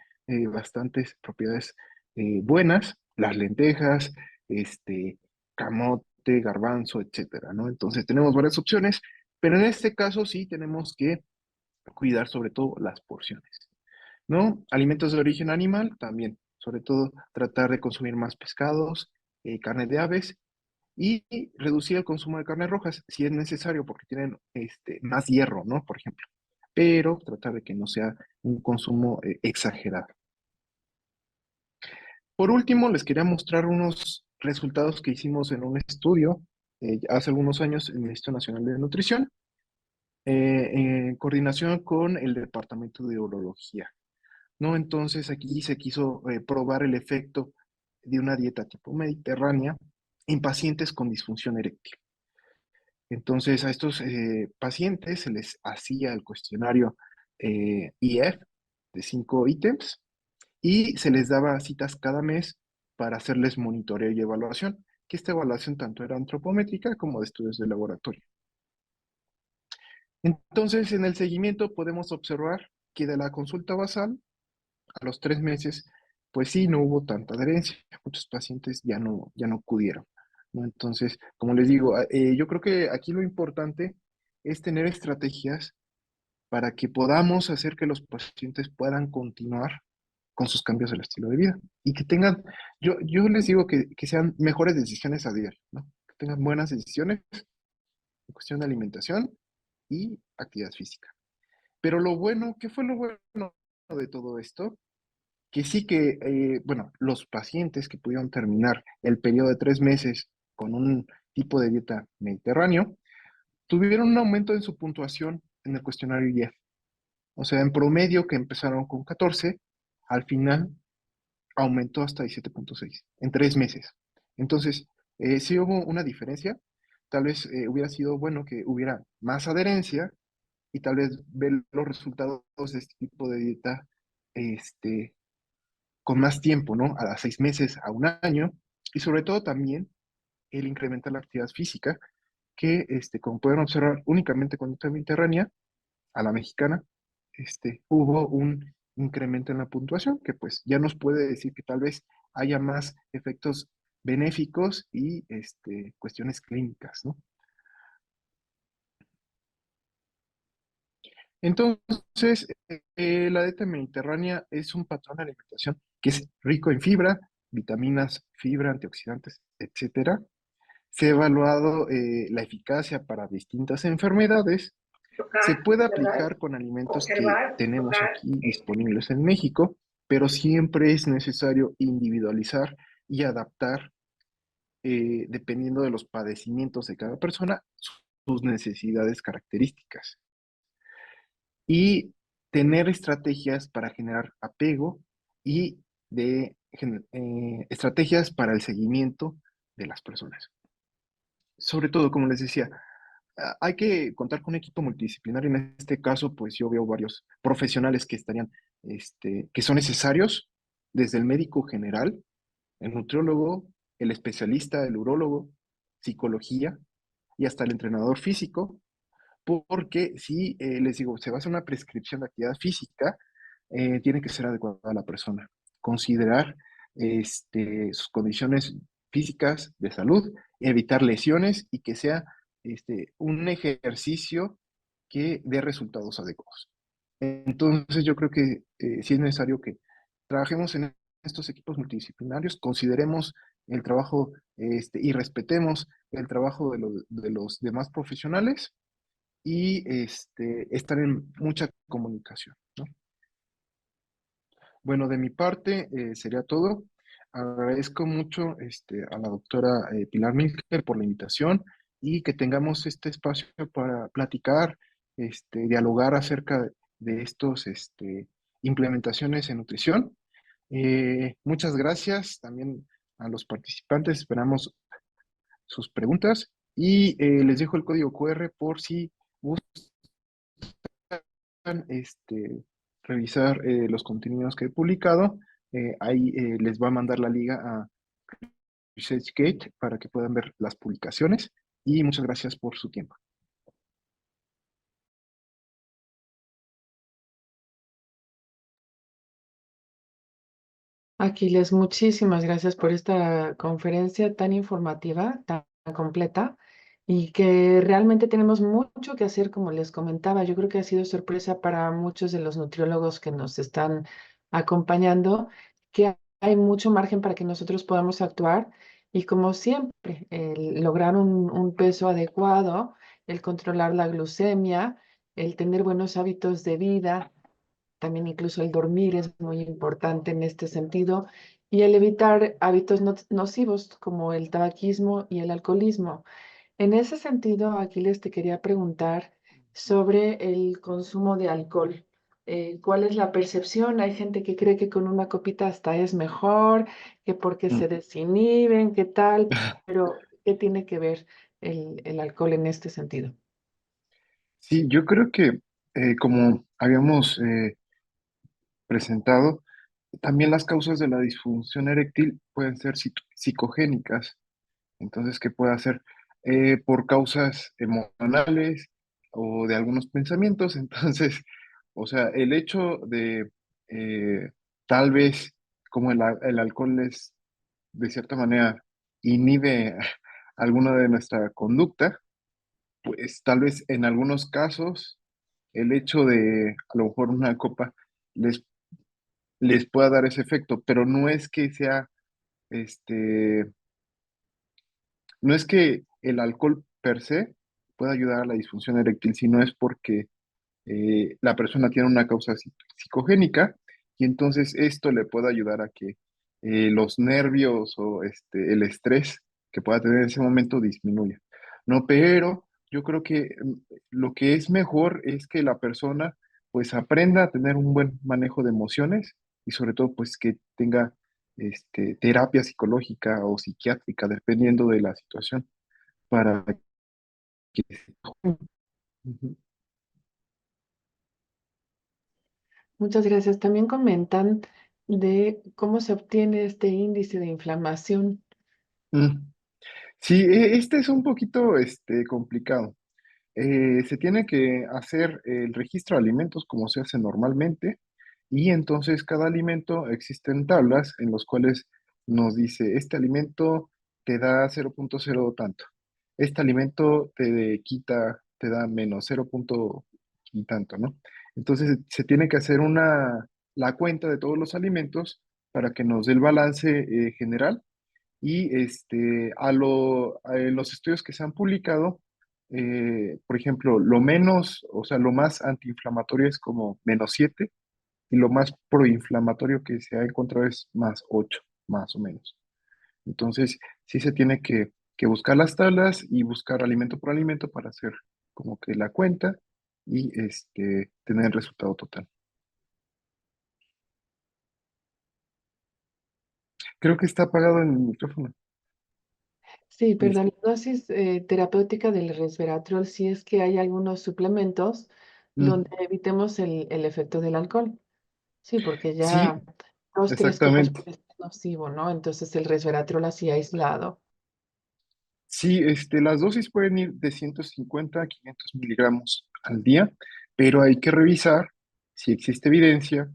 bastantes propiedades buenas, las lentejas, camote, garbanzo, etcétera, ¿no? Entonces, tenemos varias opciones, pero en este caso sí tenemos que cuidar sobre todo las porciones, ¿no? Alimentos de origen animal también, sobre todo tratar de consumir más pescados, carne de aves y reducir el consumo de carnes rojas si es necesario porque tienen más hierro, ¿no? Por ejemplo, pero tratar de que no sea un consumo exagerado. Por último, les quería mostrar unos resultados que hicimos en un estudio hace algunos años en el Instituto Nacional de Nutrición, en coordinación con el Departamento de Urología. ¿No? Entonces aquí se quiso probar el efecto de una dieta tipo mediterránea en pacientes con disfunción eréctil. Entonces a estos pacientes se les hacía el cuestionario IF de 5 ítems y se les daba citas cada mes para hacerles monitoreo y evaluación, que esta evaluación tanto era antropométrica como de estudios de laboratorio. Entonces en el seguimiento podemos observar que de la consulta basal a los 3 meses, pues sí, no hubo tanta adherencia. Muchos pacientes ya no acudieron, ¿no? Entonces, como les digo, yo creo que aquí lo importante es tener estrategias para que podamos hacer que los pacientes puedan continuar con sus cambios del estilo de vida y que tengan, yo les digo que sean mejores decisiones a diario, ¿no? Que tengan buenas decisiones en cuestión de alimentación y actividad física. Pero lo bueno, ¿qué fue lo bueno de todo esto? Que sí que, bueno, los pacientes que pudieron terminar el periodo de 3 meses con un tipo de dieta mediterráneo, tuvieron un aumento en su puntuación en el cuestionario IEF. O sea, en promedio que empezaron con 14, al final aumentó hasta 17,6 en 3 meses. Entonces, sí hubo una diferencia. Tal vez hubiera sido bueno que hubiera más adherencia y tal vez ver los resultados de este tipo de dieta este, con más tiempo, ¿no? A 6 meses, a un año, y sobre todo también el incrementar la actividad física, que, como pueden observar, únicamente con dieta mediterránea, a la mexicana, hubo un incremento en la puntuación, que pues ya nos puede decir que tal vez haya más efectos benéficos y cuestiones clínicas, ¿no? Entonces, la dieta mediterránea es un patrón de alimentación que es rico en fibra, vitaminas, fibra, antioxidantes, etcétera. Se ha evaluado la eficacia para distintas enfermedades. Se puede aplicar con alimentos que tenemos aquí disponibles en México, pero siempre es necesario individualizar y adaptar, dependiendo de los padecimientos de cada persona, sus necesidades características y tener estrategias para generar apego y estrategias para el seguimiento de las personas. Sobre todo, como les decía, hay que contar con un equipo multidisciplinario. En este caso, pues yo veo varios profesionales que estarían, que son necesarios, desde el médico general, el nutriólogo, el especialista, el urólogo, psicología y hasta el entrenador físico, porque si les digo, se va a hacer una prescripción de actividad física, tiene que ser adecuada a la persona. Considerar sus condiciones físicas de salud, evitar lesiones y que sea un ejercicio que dé resultados adecuados. Entonces yo creo que sí es necesario que trabajemos en estos equipos multidisciplinarios, consideremos el trabajo y respetemos el trabajo de los demás profesionales y estar en mucha comunicación, ¿no? Bueno, de mi parte sería todo. Agradezco mucho a la doctora Pilar Milker por la invitación y que tengamos este espacio para platicar, dialogar acerca de estos implementaciones en nutrición. Muchas gracias también a los participantes. Esperamos sus preguntas Y les dejo el código QR por si gustan revisar los contenidos que he publicado. Ahí les va a mandar la liga a ResearchGate para que puedan ver las publicaciones. Y muchas gracias por su tiempo. Aquiles, muchísimas gracias por esta conferencia tan informativa, tan completa y que realmente tenemos mucho que hacer, como les comentaba. Yo creo que ha sido sorpresa para muchos de los nutriólogos que nos están acompañando, que hay mucho margen para que nosotros podamos actuar y como siempre, el lograr un peso adecuado, el controlar la glucemia, el tener buenos hábitos de vida, también incluso el dormir es muy importante en este sentido y el evitar hábitos nocivos como el tabaquismo y el alcoholismo. En ese sentido, Aquiles, te quería preguntar sobre el consumo de alcohol. ¿Cuál es la percepción? Hay gente que cree que con una copita hasta es mejor, que porque se Mm. desinhiben, qué tal, pero ¿qué tiene que ver el alcohol en este sentido? Sí, yo creo que como habíamos presentado, también las causas de la disfunción eréctil pueden ser psicogénicas. Entonces, ¿qué puede hacer? Por causas emocionales o de algunos pensamientos. Entonces, o sea, el hecho de tal vez como el alcohol es de cierta manera inhibe alguna de nuestra conducta, pues tal vez en algunos casos el hecho de a lo mejor una copa les, les pueda dar ese efecto, pero no es que sea este no es que el alcohol per se pueda ayudar a la disfunción eréctil, sino es porque la persona tiene una causa psicogénica y entonces esto le puede ayudar a que los nervios o el estrés que pueda tener en ese momento disminuya. No, pero yo creo que lo que es mejor es que la persona pues aprenda a tener un buen manejo de emociones y sobre todo pues que tenga terapia psicológica o psiquiátrica dependiendo de la situación para que... Ujú. Muchas gracias. También comentan de cómo se obtiene este índice de inflamación. Mm. Sí, este es un poquito complicado. Se tiene que hacer el registro de alimentos como se hace normalmente y entonces cada alimento existen tablas en las cuales nos dice, este alimento te da 0,0 tanto, este alimento te quita, te da menos 0 y tanto, ¿no? Entonces se tiene que hacer la cuenta de todos los alimentos para que nos dé el balance general y los estudios que se han publicado, por ejemplo, lo menos, o sea, lo más antiinflamatorio es como -7 y lo más proinflamatorio que se ha encontrado es +8, más o menos. Entonces, sí se tiene que buscar las tablas y buscar alimento por alimento para hacer como que la cuenta y tener el resultado total. Creo que está apagado el micrófono. Sí, Dis- perdón, la dosis terapéutica del resveratrol, si es que hay algunos suplementos mm, donde evitemos el efecto del alcohol. Sí, porque Sí, ya dos, tres copas exactamente. puede ser nocivo, ¿no? Entonces el resveratrol así aislado. Sí, las dosis pueden ir de 150 a 500 miligramos al día, pero hay que revisar si existe evidencia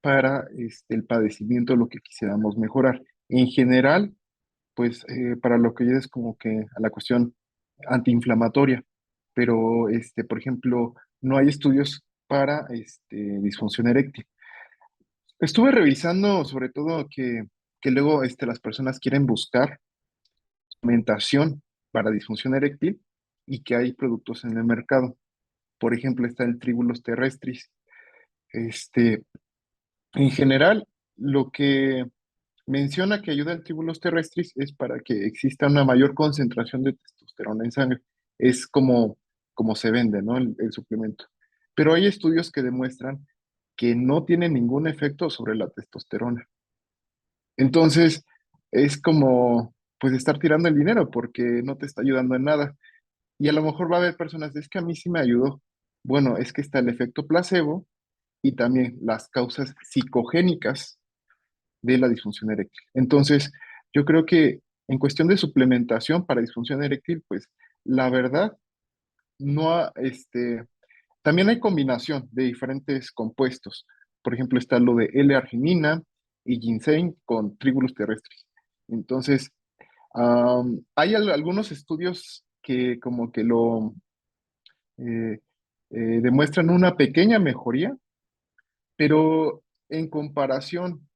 para el padecimiento, lo que quisiéramos mejorar. En general, pues para lo que ya es como que a la cuestión antiinflamatoria, pero por ejemplo, no hay estudios para disfunción eréctil. Estuve revisando sobre todo que luego las personas quieren buscar alimentación para disfunción eréctil y que hay productos en el mercado. Por ejemplo, está el Tribulus terrestris. Este, en general, lo que menciona que ayuda el Tribulus terrestris es para que exista una mayor concentración de testosterona en sangre. Es como se vende, ¿no? El suplemento. Pero hay estudios que demuestran que no tiene ningún efecto sobre la testosterona. Entonces, es como pues estar tirando el dinero porque no te está ayudando en nada. Y a lo mejor va a haber personas, es que a mí sí me ayudó. Bueno, es que está el efecto placebo y también las causas psicogénicas de la disfunción eréctil. Entonces, yo creo que en cuestión de suplementación para disfunción eréctil, pues la verdad, no, también hay combinación de diferentes compuestos. Por ejemplo, está lo de L-arginina y ginseng con trigulus terrestres. Entonces, hay algunos estudios que como que lo eh, demuestran una pequeña mejoría, pero en comparación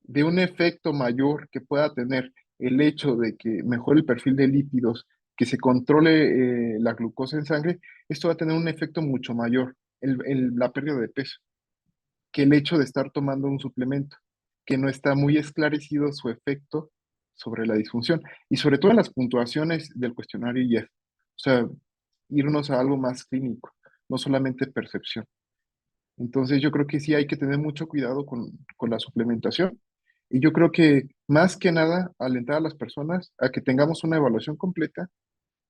de un efecto mayor que pueda tener el hecho de que mejore el perfil de lípidos, que se controle la glucosa en sangre, esto va a tener un efecto mucho mayor, la pérdida de peso, que el hecho de estar tomando un suplemento, que no está muy esclarecido su efecto sobre la disfunción y sobre todo en las puntuaciones del cuestionario IEF. O sea, irnos a algo más clínico, no solamente percepción. Entonces yo creo que sí hay que tener mucho cuidado con la suplementación y yo creo que más que nada alentar a las personas a que tengamos una evaluación completa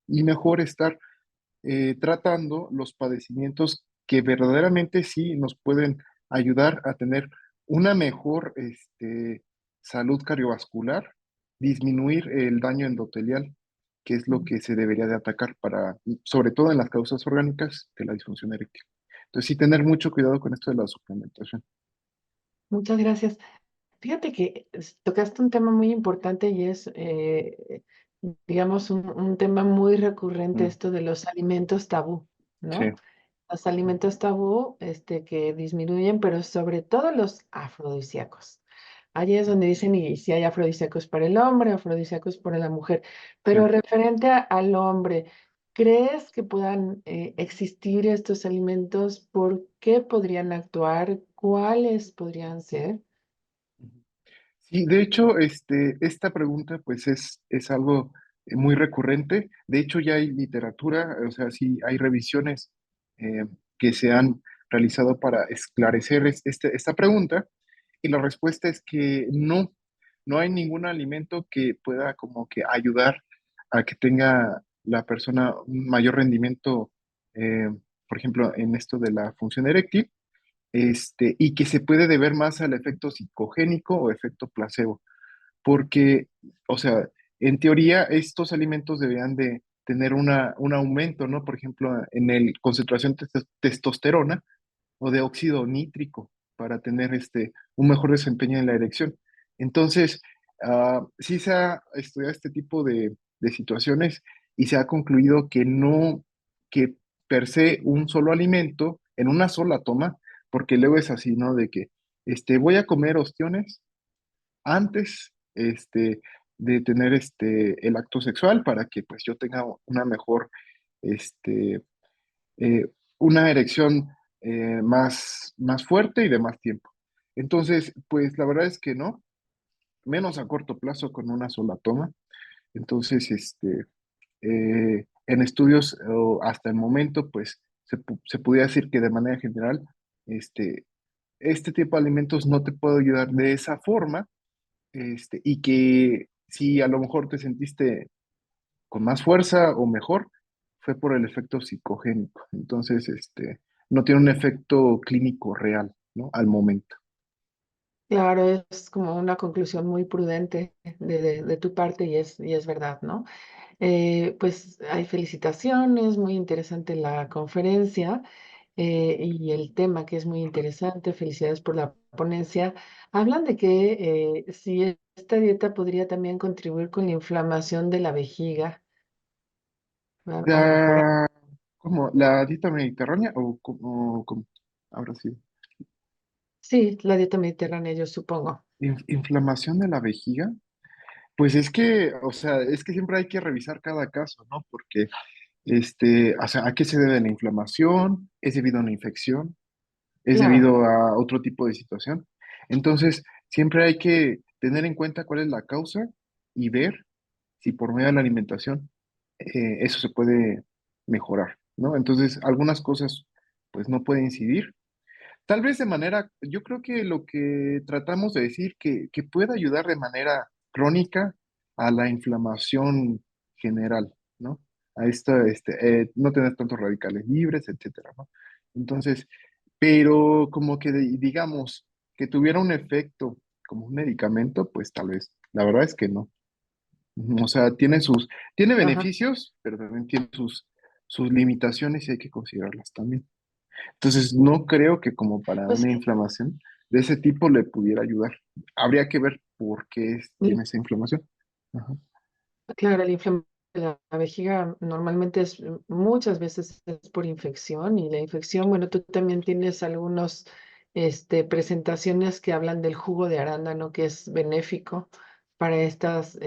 y mejor estar tratando los padecimientos que verdaderamente sí nos pueden ayudar a tener una mejor salud cardiovascular, disminuir el daño endotelial, que es lo que se debería de atacar para, sobre todo en las causas orgánicas de la disfunción eréctil. Entonces sí tener mucho cuidado con esto de la suplementación. Muchas gracias. Fíjate que tocaste un tema muy importante y es, digamos, un tema muy recurrente, Mm, esto de los alimentos tabú, sí, ¿no? Los alimentos tabú, que disminuyen, pero sobre todo los afrodisíacos. Allí es donde dicen, y si hay afrodisíacos para el hombre, afrodisíacos para la mujer. sí. Pero referente al hombre, ¿crees que puedan existir estos alimentos? ¿Por qué podrían actuar? ¿Cuáles podrían ser? Sí, de hecho, esta pregunta pues es algo muy recurrente. De hecho, ya hay literatura, o sea, sí hay revisiones eh, que se han realizado para esclarecer esta pregunta y la respuesta es que no, no hay ningún alimento que pueda como que ayudar a que tenga la persona un mayor rendimiento, eh, por ejemplo, en esto de la función eréctil y que se puede deber más al efecto psicogénico o efecto placebo, porque, o sea, en teoría estos alimentos deberían de tener un aumento, ¿no? Por ejemplo, en el concentración de testosterona o de óxido nítrico para tener un mejor desempeño en la erección. Entonces, sí se ha estudiado este tipo de situaciones y se ha concluido que no, que per se un solo alimento en una sola toma, porque luego es así, ¿no? De que voy a comer ostiones antes de tener el acto sexual para que pues yo tenga una mejor este, eh, una erección más fuerte y de más tiempo. Entonces, pues la verdad es que no, menos a corto plazo con una sola toma. Entonces, en estudios hasta el momento, pues se podría decir que de manera general, este, este tipo de alimentos no te puedo ayudar de esa forma, y que si a lo mejor te sentiste con más fuerza o mejor, fue por el efecto psicogénico. Entonces, no tiene un efecto clínico real, ¿no? Al momento. Claro, es como una conclusión muy prudente de tu parte y es verdad, ¿no? Pues hay felicitaciones, muy interesante la conferencia y el tema que es muy interesante. Felicidades por la ponencia. Hablan de que si esta dieta podría también contribuir con la inflamación de la vejiga, a mejorar. La, ¿Cómo? ¿La dieta mediterránea o cómo? Ahora sí. Sí, la dieta mediterránea, yo supongo. Inflamación de la vejiga. Pues es que, o sea, es que siempre hay que revisar cada caso, ¿no? Porque, o sea, ¿a qué se debe la inflamación? ¿Es debido a una infección? ¿Es Claro. debido a otro tipo de situación? Entonces, siempre hay que tener en cuenta cuál es la causa y ver si por medio de la alimentación eso se puede mejorar, ¿no? Entonces, algunas cosas, pues no pueden incidir. Tal vez de manera, yo creo que lo que tratamos de decir que puede ayudar de manera crónica a la inflamación general, ¿no? A no tener tantos radicales libres, etcétera, ¿no? Entonces, pero como que digamos que tuviera un efecto como un medicamento, pues tal vez. La verdad es que no. O sea, tiene Ajá. beneficios, pero también tiene sus limitaciones y hay que considerarlas también. Entonces, no creo que como para Pues una inflamación de ese tipo le pudiera ayudar. Habría que ver por qué sí, tiene esa inflamación. Ajá. claro, la inflamación de la vejiga normalmente es muchas veces es por infección y la infección, bueno, tú también tienes algunos presentaciones que hablan del jugo de arándano que es benéfico para estas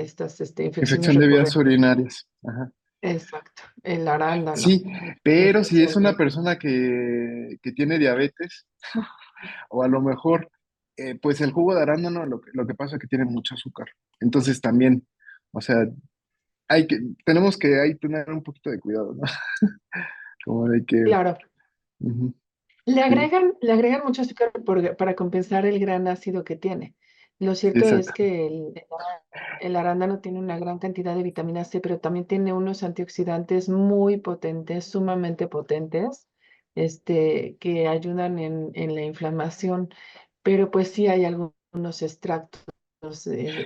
infecciones Infección de vías recurrentes. urinarias. Ajá. Exacto, el arándano Sí, pero si es una especialmente. persona que tiene diabetes, o a lo mejor, pues el jugo de arándano, lo que pasa es que tiene mucho azúcar. Entonces también, o sea, tenemos que ahí tener un poquito de cuidado, ¿no? Como de que, Claro, ujú, le sí, agregan mucho azúcar para compensar el gran ácido que tiene. Lo sí, cierto es exacto. que el arándano tiene una gran cantidad de vitamina C, pero también tiene unos antioxidantes muy potentes, sumamente potentes, que ayudan en la inflamación. Pero pues sí hay algunos extractos,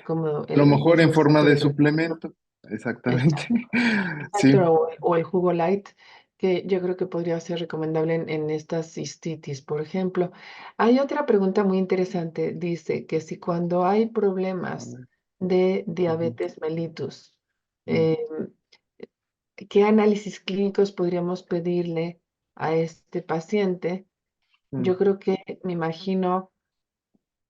como A lo el mejor en mismo forma extracto de de resina. suplemento. Exactamente. Exacto. Sí. Exacto, o el jugo light, que yo creo que podría ser recomendable en estas cistitis, por ejemplo. Hay otra pregunta muy interesante, dice que si cuando hay A problemas ver. de Ujú, diabetes mellitus, mm, eh, ¿qué análisis clínicos podríamos pedirle a este paciente? mm. Yo creo que me imagino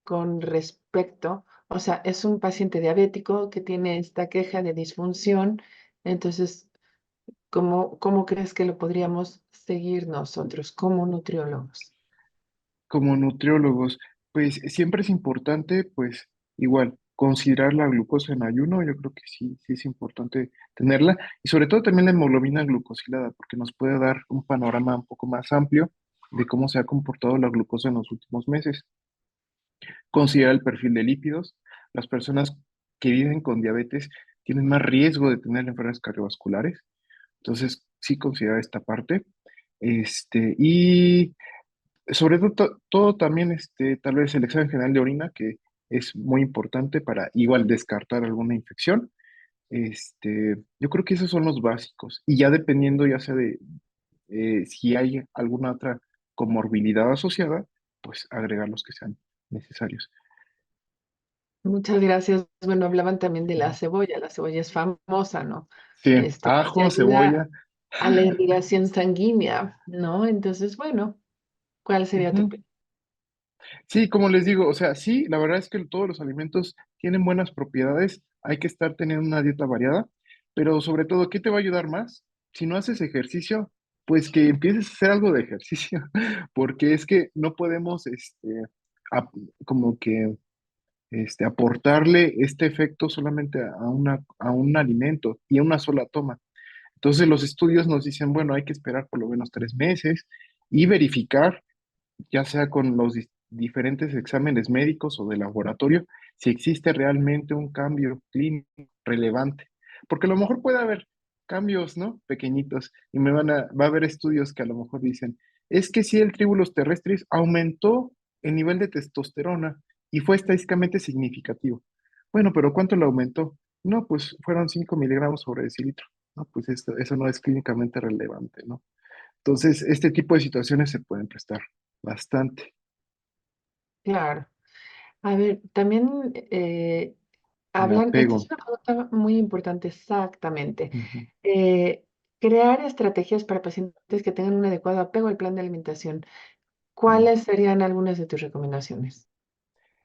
con respecto, o sea, es un paciente diabético que tiene esta queja de disfunción, entonces ¿cómo crees que lo podríamos seguir nosotros como nutriólogos? Como nutriólogos, pues siempre es importante, pues igual, considerar la glucosa en ayuno. Yo creo que sí, sí es importante tenerla. Y sobre todo también la hemoglobina glucosilada, porque nos puede dar un panorama un poco más amplio de cómo se ha comportado la glucosa en los últimos meses. Considera el perfil de lípidos. Las personas que viven con diabetes tienen más riesgo de tener enfermedades cardiovasculares. Entonces, sí considera esta parte. Y sobre todo, todo también, tal vez el examen general de orina, que es muy importante para igual descartar alguna infección. Yo creo que esos son los básicos. Y ya dependiendo, ya sea de si hay alguna otra comorbilidad asociada, pues agregar los que sean necesarios. Muchas gracias. Bueno, hablaban también de Ujú. la cebolla es famosa, ¿no? Sí, Y ajo, ayuda cebolla. a la irrigación sanguínea, ¿no? Entonces, bueno, ¿cuál sería tu Ujú. opinión? Sí, como les digo, o sea, sí, la verdad es que todos los alimentos tienen buenas propiedades, hay que estar teniendo una dieta variada, pero sobre todo, ¿qué te va a ayudar más? Si no haces ejercicio, pues que empieces a hacer algo de ejercicio, porque es que no podemos, ap- como que, aportarle este efecto solamente a un alimento y a una sola toma. Entonces los estudios nos dicen, bueno, hay que esperar por lo menos 3 meses y verificar ya sea con los diferentes exámenes médicos o de laboratorio, si existe realmente un cambio clínico relevante. Porque a lo mejor puede haber cambios, ¿no? Pequeñitos, y va a haber estudios que a lo mejor dicen, es que si el tribulus terrestris aumentó el nivel de testosterona y fue estadísticamente significativo. Bueno, pero ¿cuánto lo aumentó? No, pues fueron 5 miligramos sobre decilitro. No, pues eso no es clínicamente relevante, ¿no? Entonces, este tipo de situaciones se pueden prestar bastante. Claro. A ver, también El hablan, esta es apego. una pregunta muy importante, exactamente. Ujú, Eh, crear estrategias para pacientes que tengan un adecuado apego al plan de alimentación. mm. ¿Cuáles serían algunas de tus recomendaciones?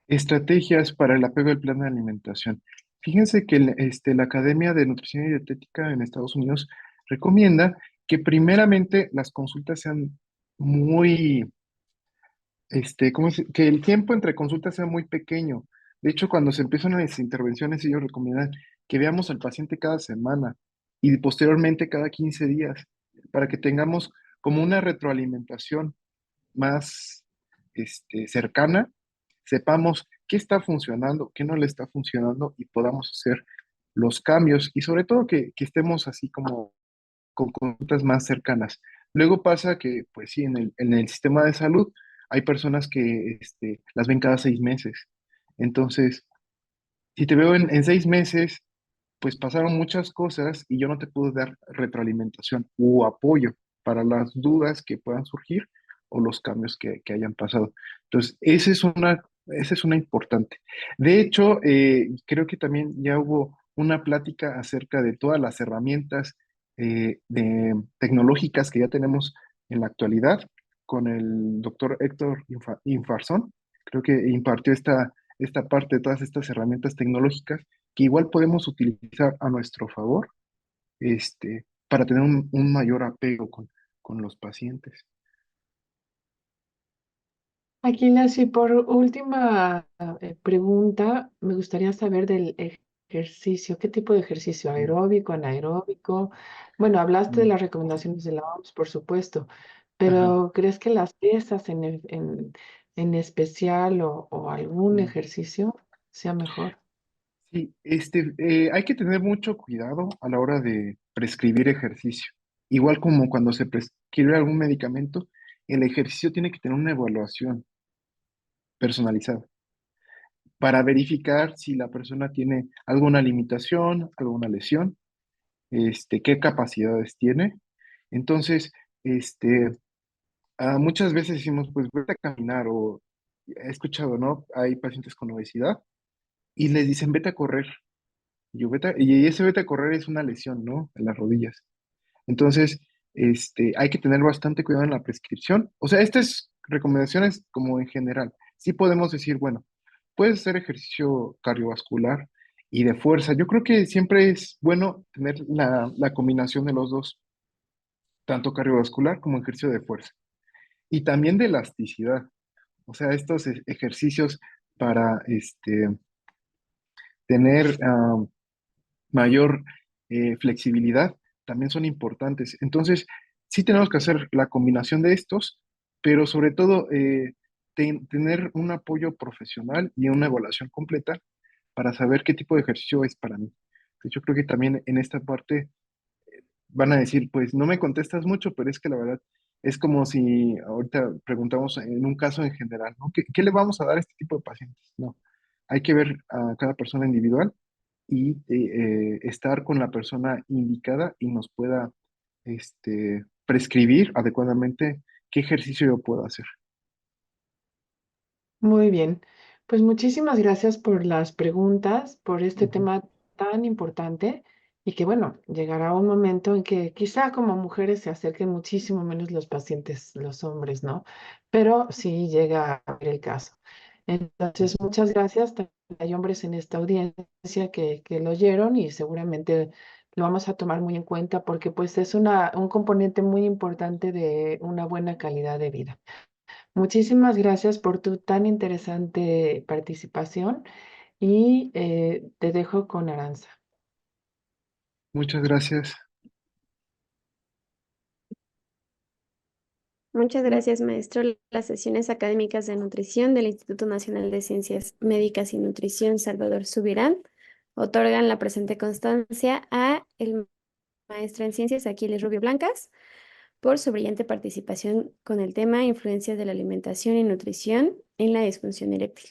Estrategias para el apego al plan de alimentación. Fíjense que la Academia de Nutrición y Dietética en Estados Unidos recomienda que primeramente las consultas sean muy, que el tiempo entre consultas sea muy pequeño. De hecho, cuando se empiezan las intervenciones, ellos recomiendan que veamos al paciente cada semana y posteriormente cada 15 días para que tengamos como una retroalimentación más cercana, sepamos qué está funcionando, qué no le está funcionando y podamos hacer los cambios y sobre todo que estemos así como con conductas más cercanas. Luego pasa que, pues sí, en el sistema de salud hay personas que las ven cada 6 meses. Entonces, si te veo en 6 meses, pues pasaron muchas cosas y yo no te puedo dar retroalimentación o apoyo para las dudas que puedan surgir o los cambios que hayan pasado. Entonces, esa es una importante. De hecho, creo que también ya hubo una plática acerca de todas las herramientas tecnológicas que ya tenemos en la actualidad con el doctor Héctor Infarzón. Creo que impartió esta parte de todas estas herramientas tecnológicas que igual podemos utilizar a nuestro favor, para tener un mayor apego con los pacientes. Aquila, sí, por última pregunta, me gustaría saber del ejercicio. ¿Qué tipo de ejercicio? Mm, ¿Aeróbico, anaeróbico? Bueno, hablaste de mm, las recomendaciones de la OMS, por supuesto, ajá, pero ¿crees que las pesas en especial o algún mm. ejercicio sea mejor? Sí, hay que tener mucho cuidado a la hora de prescribir ejercicio. Igual como cuando se prescribe algún medicamento, el ejercicio tiene que tener una evaluación personalizada para verificar si la persona tiene alguna limitación, alguna lesión, qué capacidades tiene. Entonces, este, muchas veces decimos, pues vete a caminar o he escuchado, ¿no? Hay pacientes con obesidad y les dicen, vete a correr. Y ese vete a correr es una lesión, ¿no? En las rodillas. Entonces, hay que tener bastante cuidado en la prescripción. O sea, estas recomendaciones como en general. Sí podemos decir, bueno, puedes hacer ejercicio cardiovascular y de fuerza. Yo creo que siempre es bueno tener la combinación de los dos, tanto cardiovascular como ejercicio de fuerza. Y también de elasticidad. O sea, estos ejercicios para tener mayor flexibilidad también son importantes. Entonces, sí tenemos que hacer la combinación de estos, pero sobre todo tener un apoyo profesional y una evaluación completa para saber qué tipo de ejercicio es para mí. Entonces, yo creo que también en esta parte van a decir, pues no me contestas mucho, pero es que la verdad es como si ahorita preguntamos en un caso en general, ¿no? ¿Qué le vamos a dar a este tipo de pacientes? No, hay que ver a cada persona individual y estar con la persona indicada y nos pueda prescribir adecuadamente qué ejercicio yo puedo hacer. Muy bien, pues muchísimas gracias por las preguntas, por este Ujú. tema tan importante y que bueno, llegará un momento en que quizá como mujeres se acerquen muchísimo menos los pacientes, los hombres, ¿no? Pero sí llega a ver el caso. Entonces, muchas gracias. También hay hombres en esta audiencia que lo oyeron y seguramente lo vamos a tomar muy en cuenta porque pues es un componente muy importante de una buena calidad de vida. Muchísimas gracias por tu tan interesante participación y te dejo con Aranza. Muchas gracias. Muchas gracias, maestro. Las sesiones académicas de nutrición del Instituto Nacional de Ciencias Médicas y Nutrición Salvador Subirán otorgan la presente constancia a el maestro en ciencias Aquiles Rubio Blancas por su brillante participación con el tema Influencias de la alimentación y nutrición en la disfunción eréctil.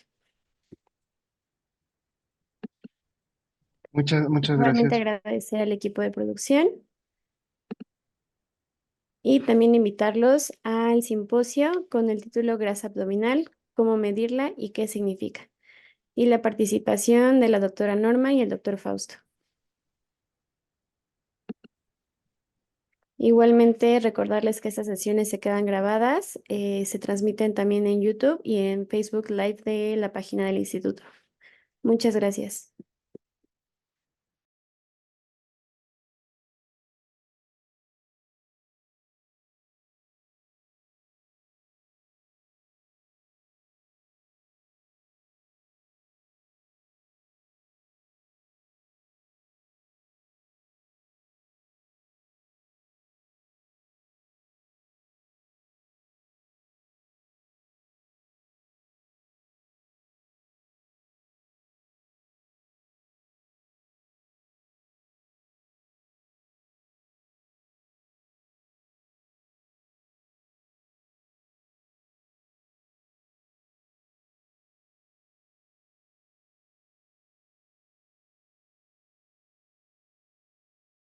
Muchas Igualmente gracias. agradecer al equipo de producción y también invitarlos al simposio con el título Grasa abdominal, cómo medirla y qué significa, y la participación de la doctora Norma y el doctor Fausto. Igualmente, recordarles que estas sesiones se quedan grabadas, se transmiten también en YouTube y en Facebook Live de la página del instituto. Muchas gracias.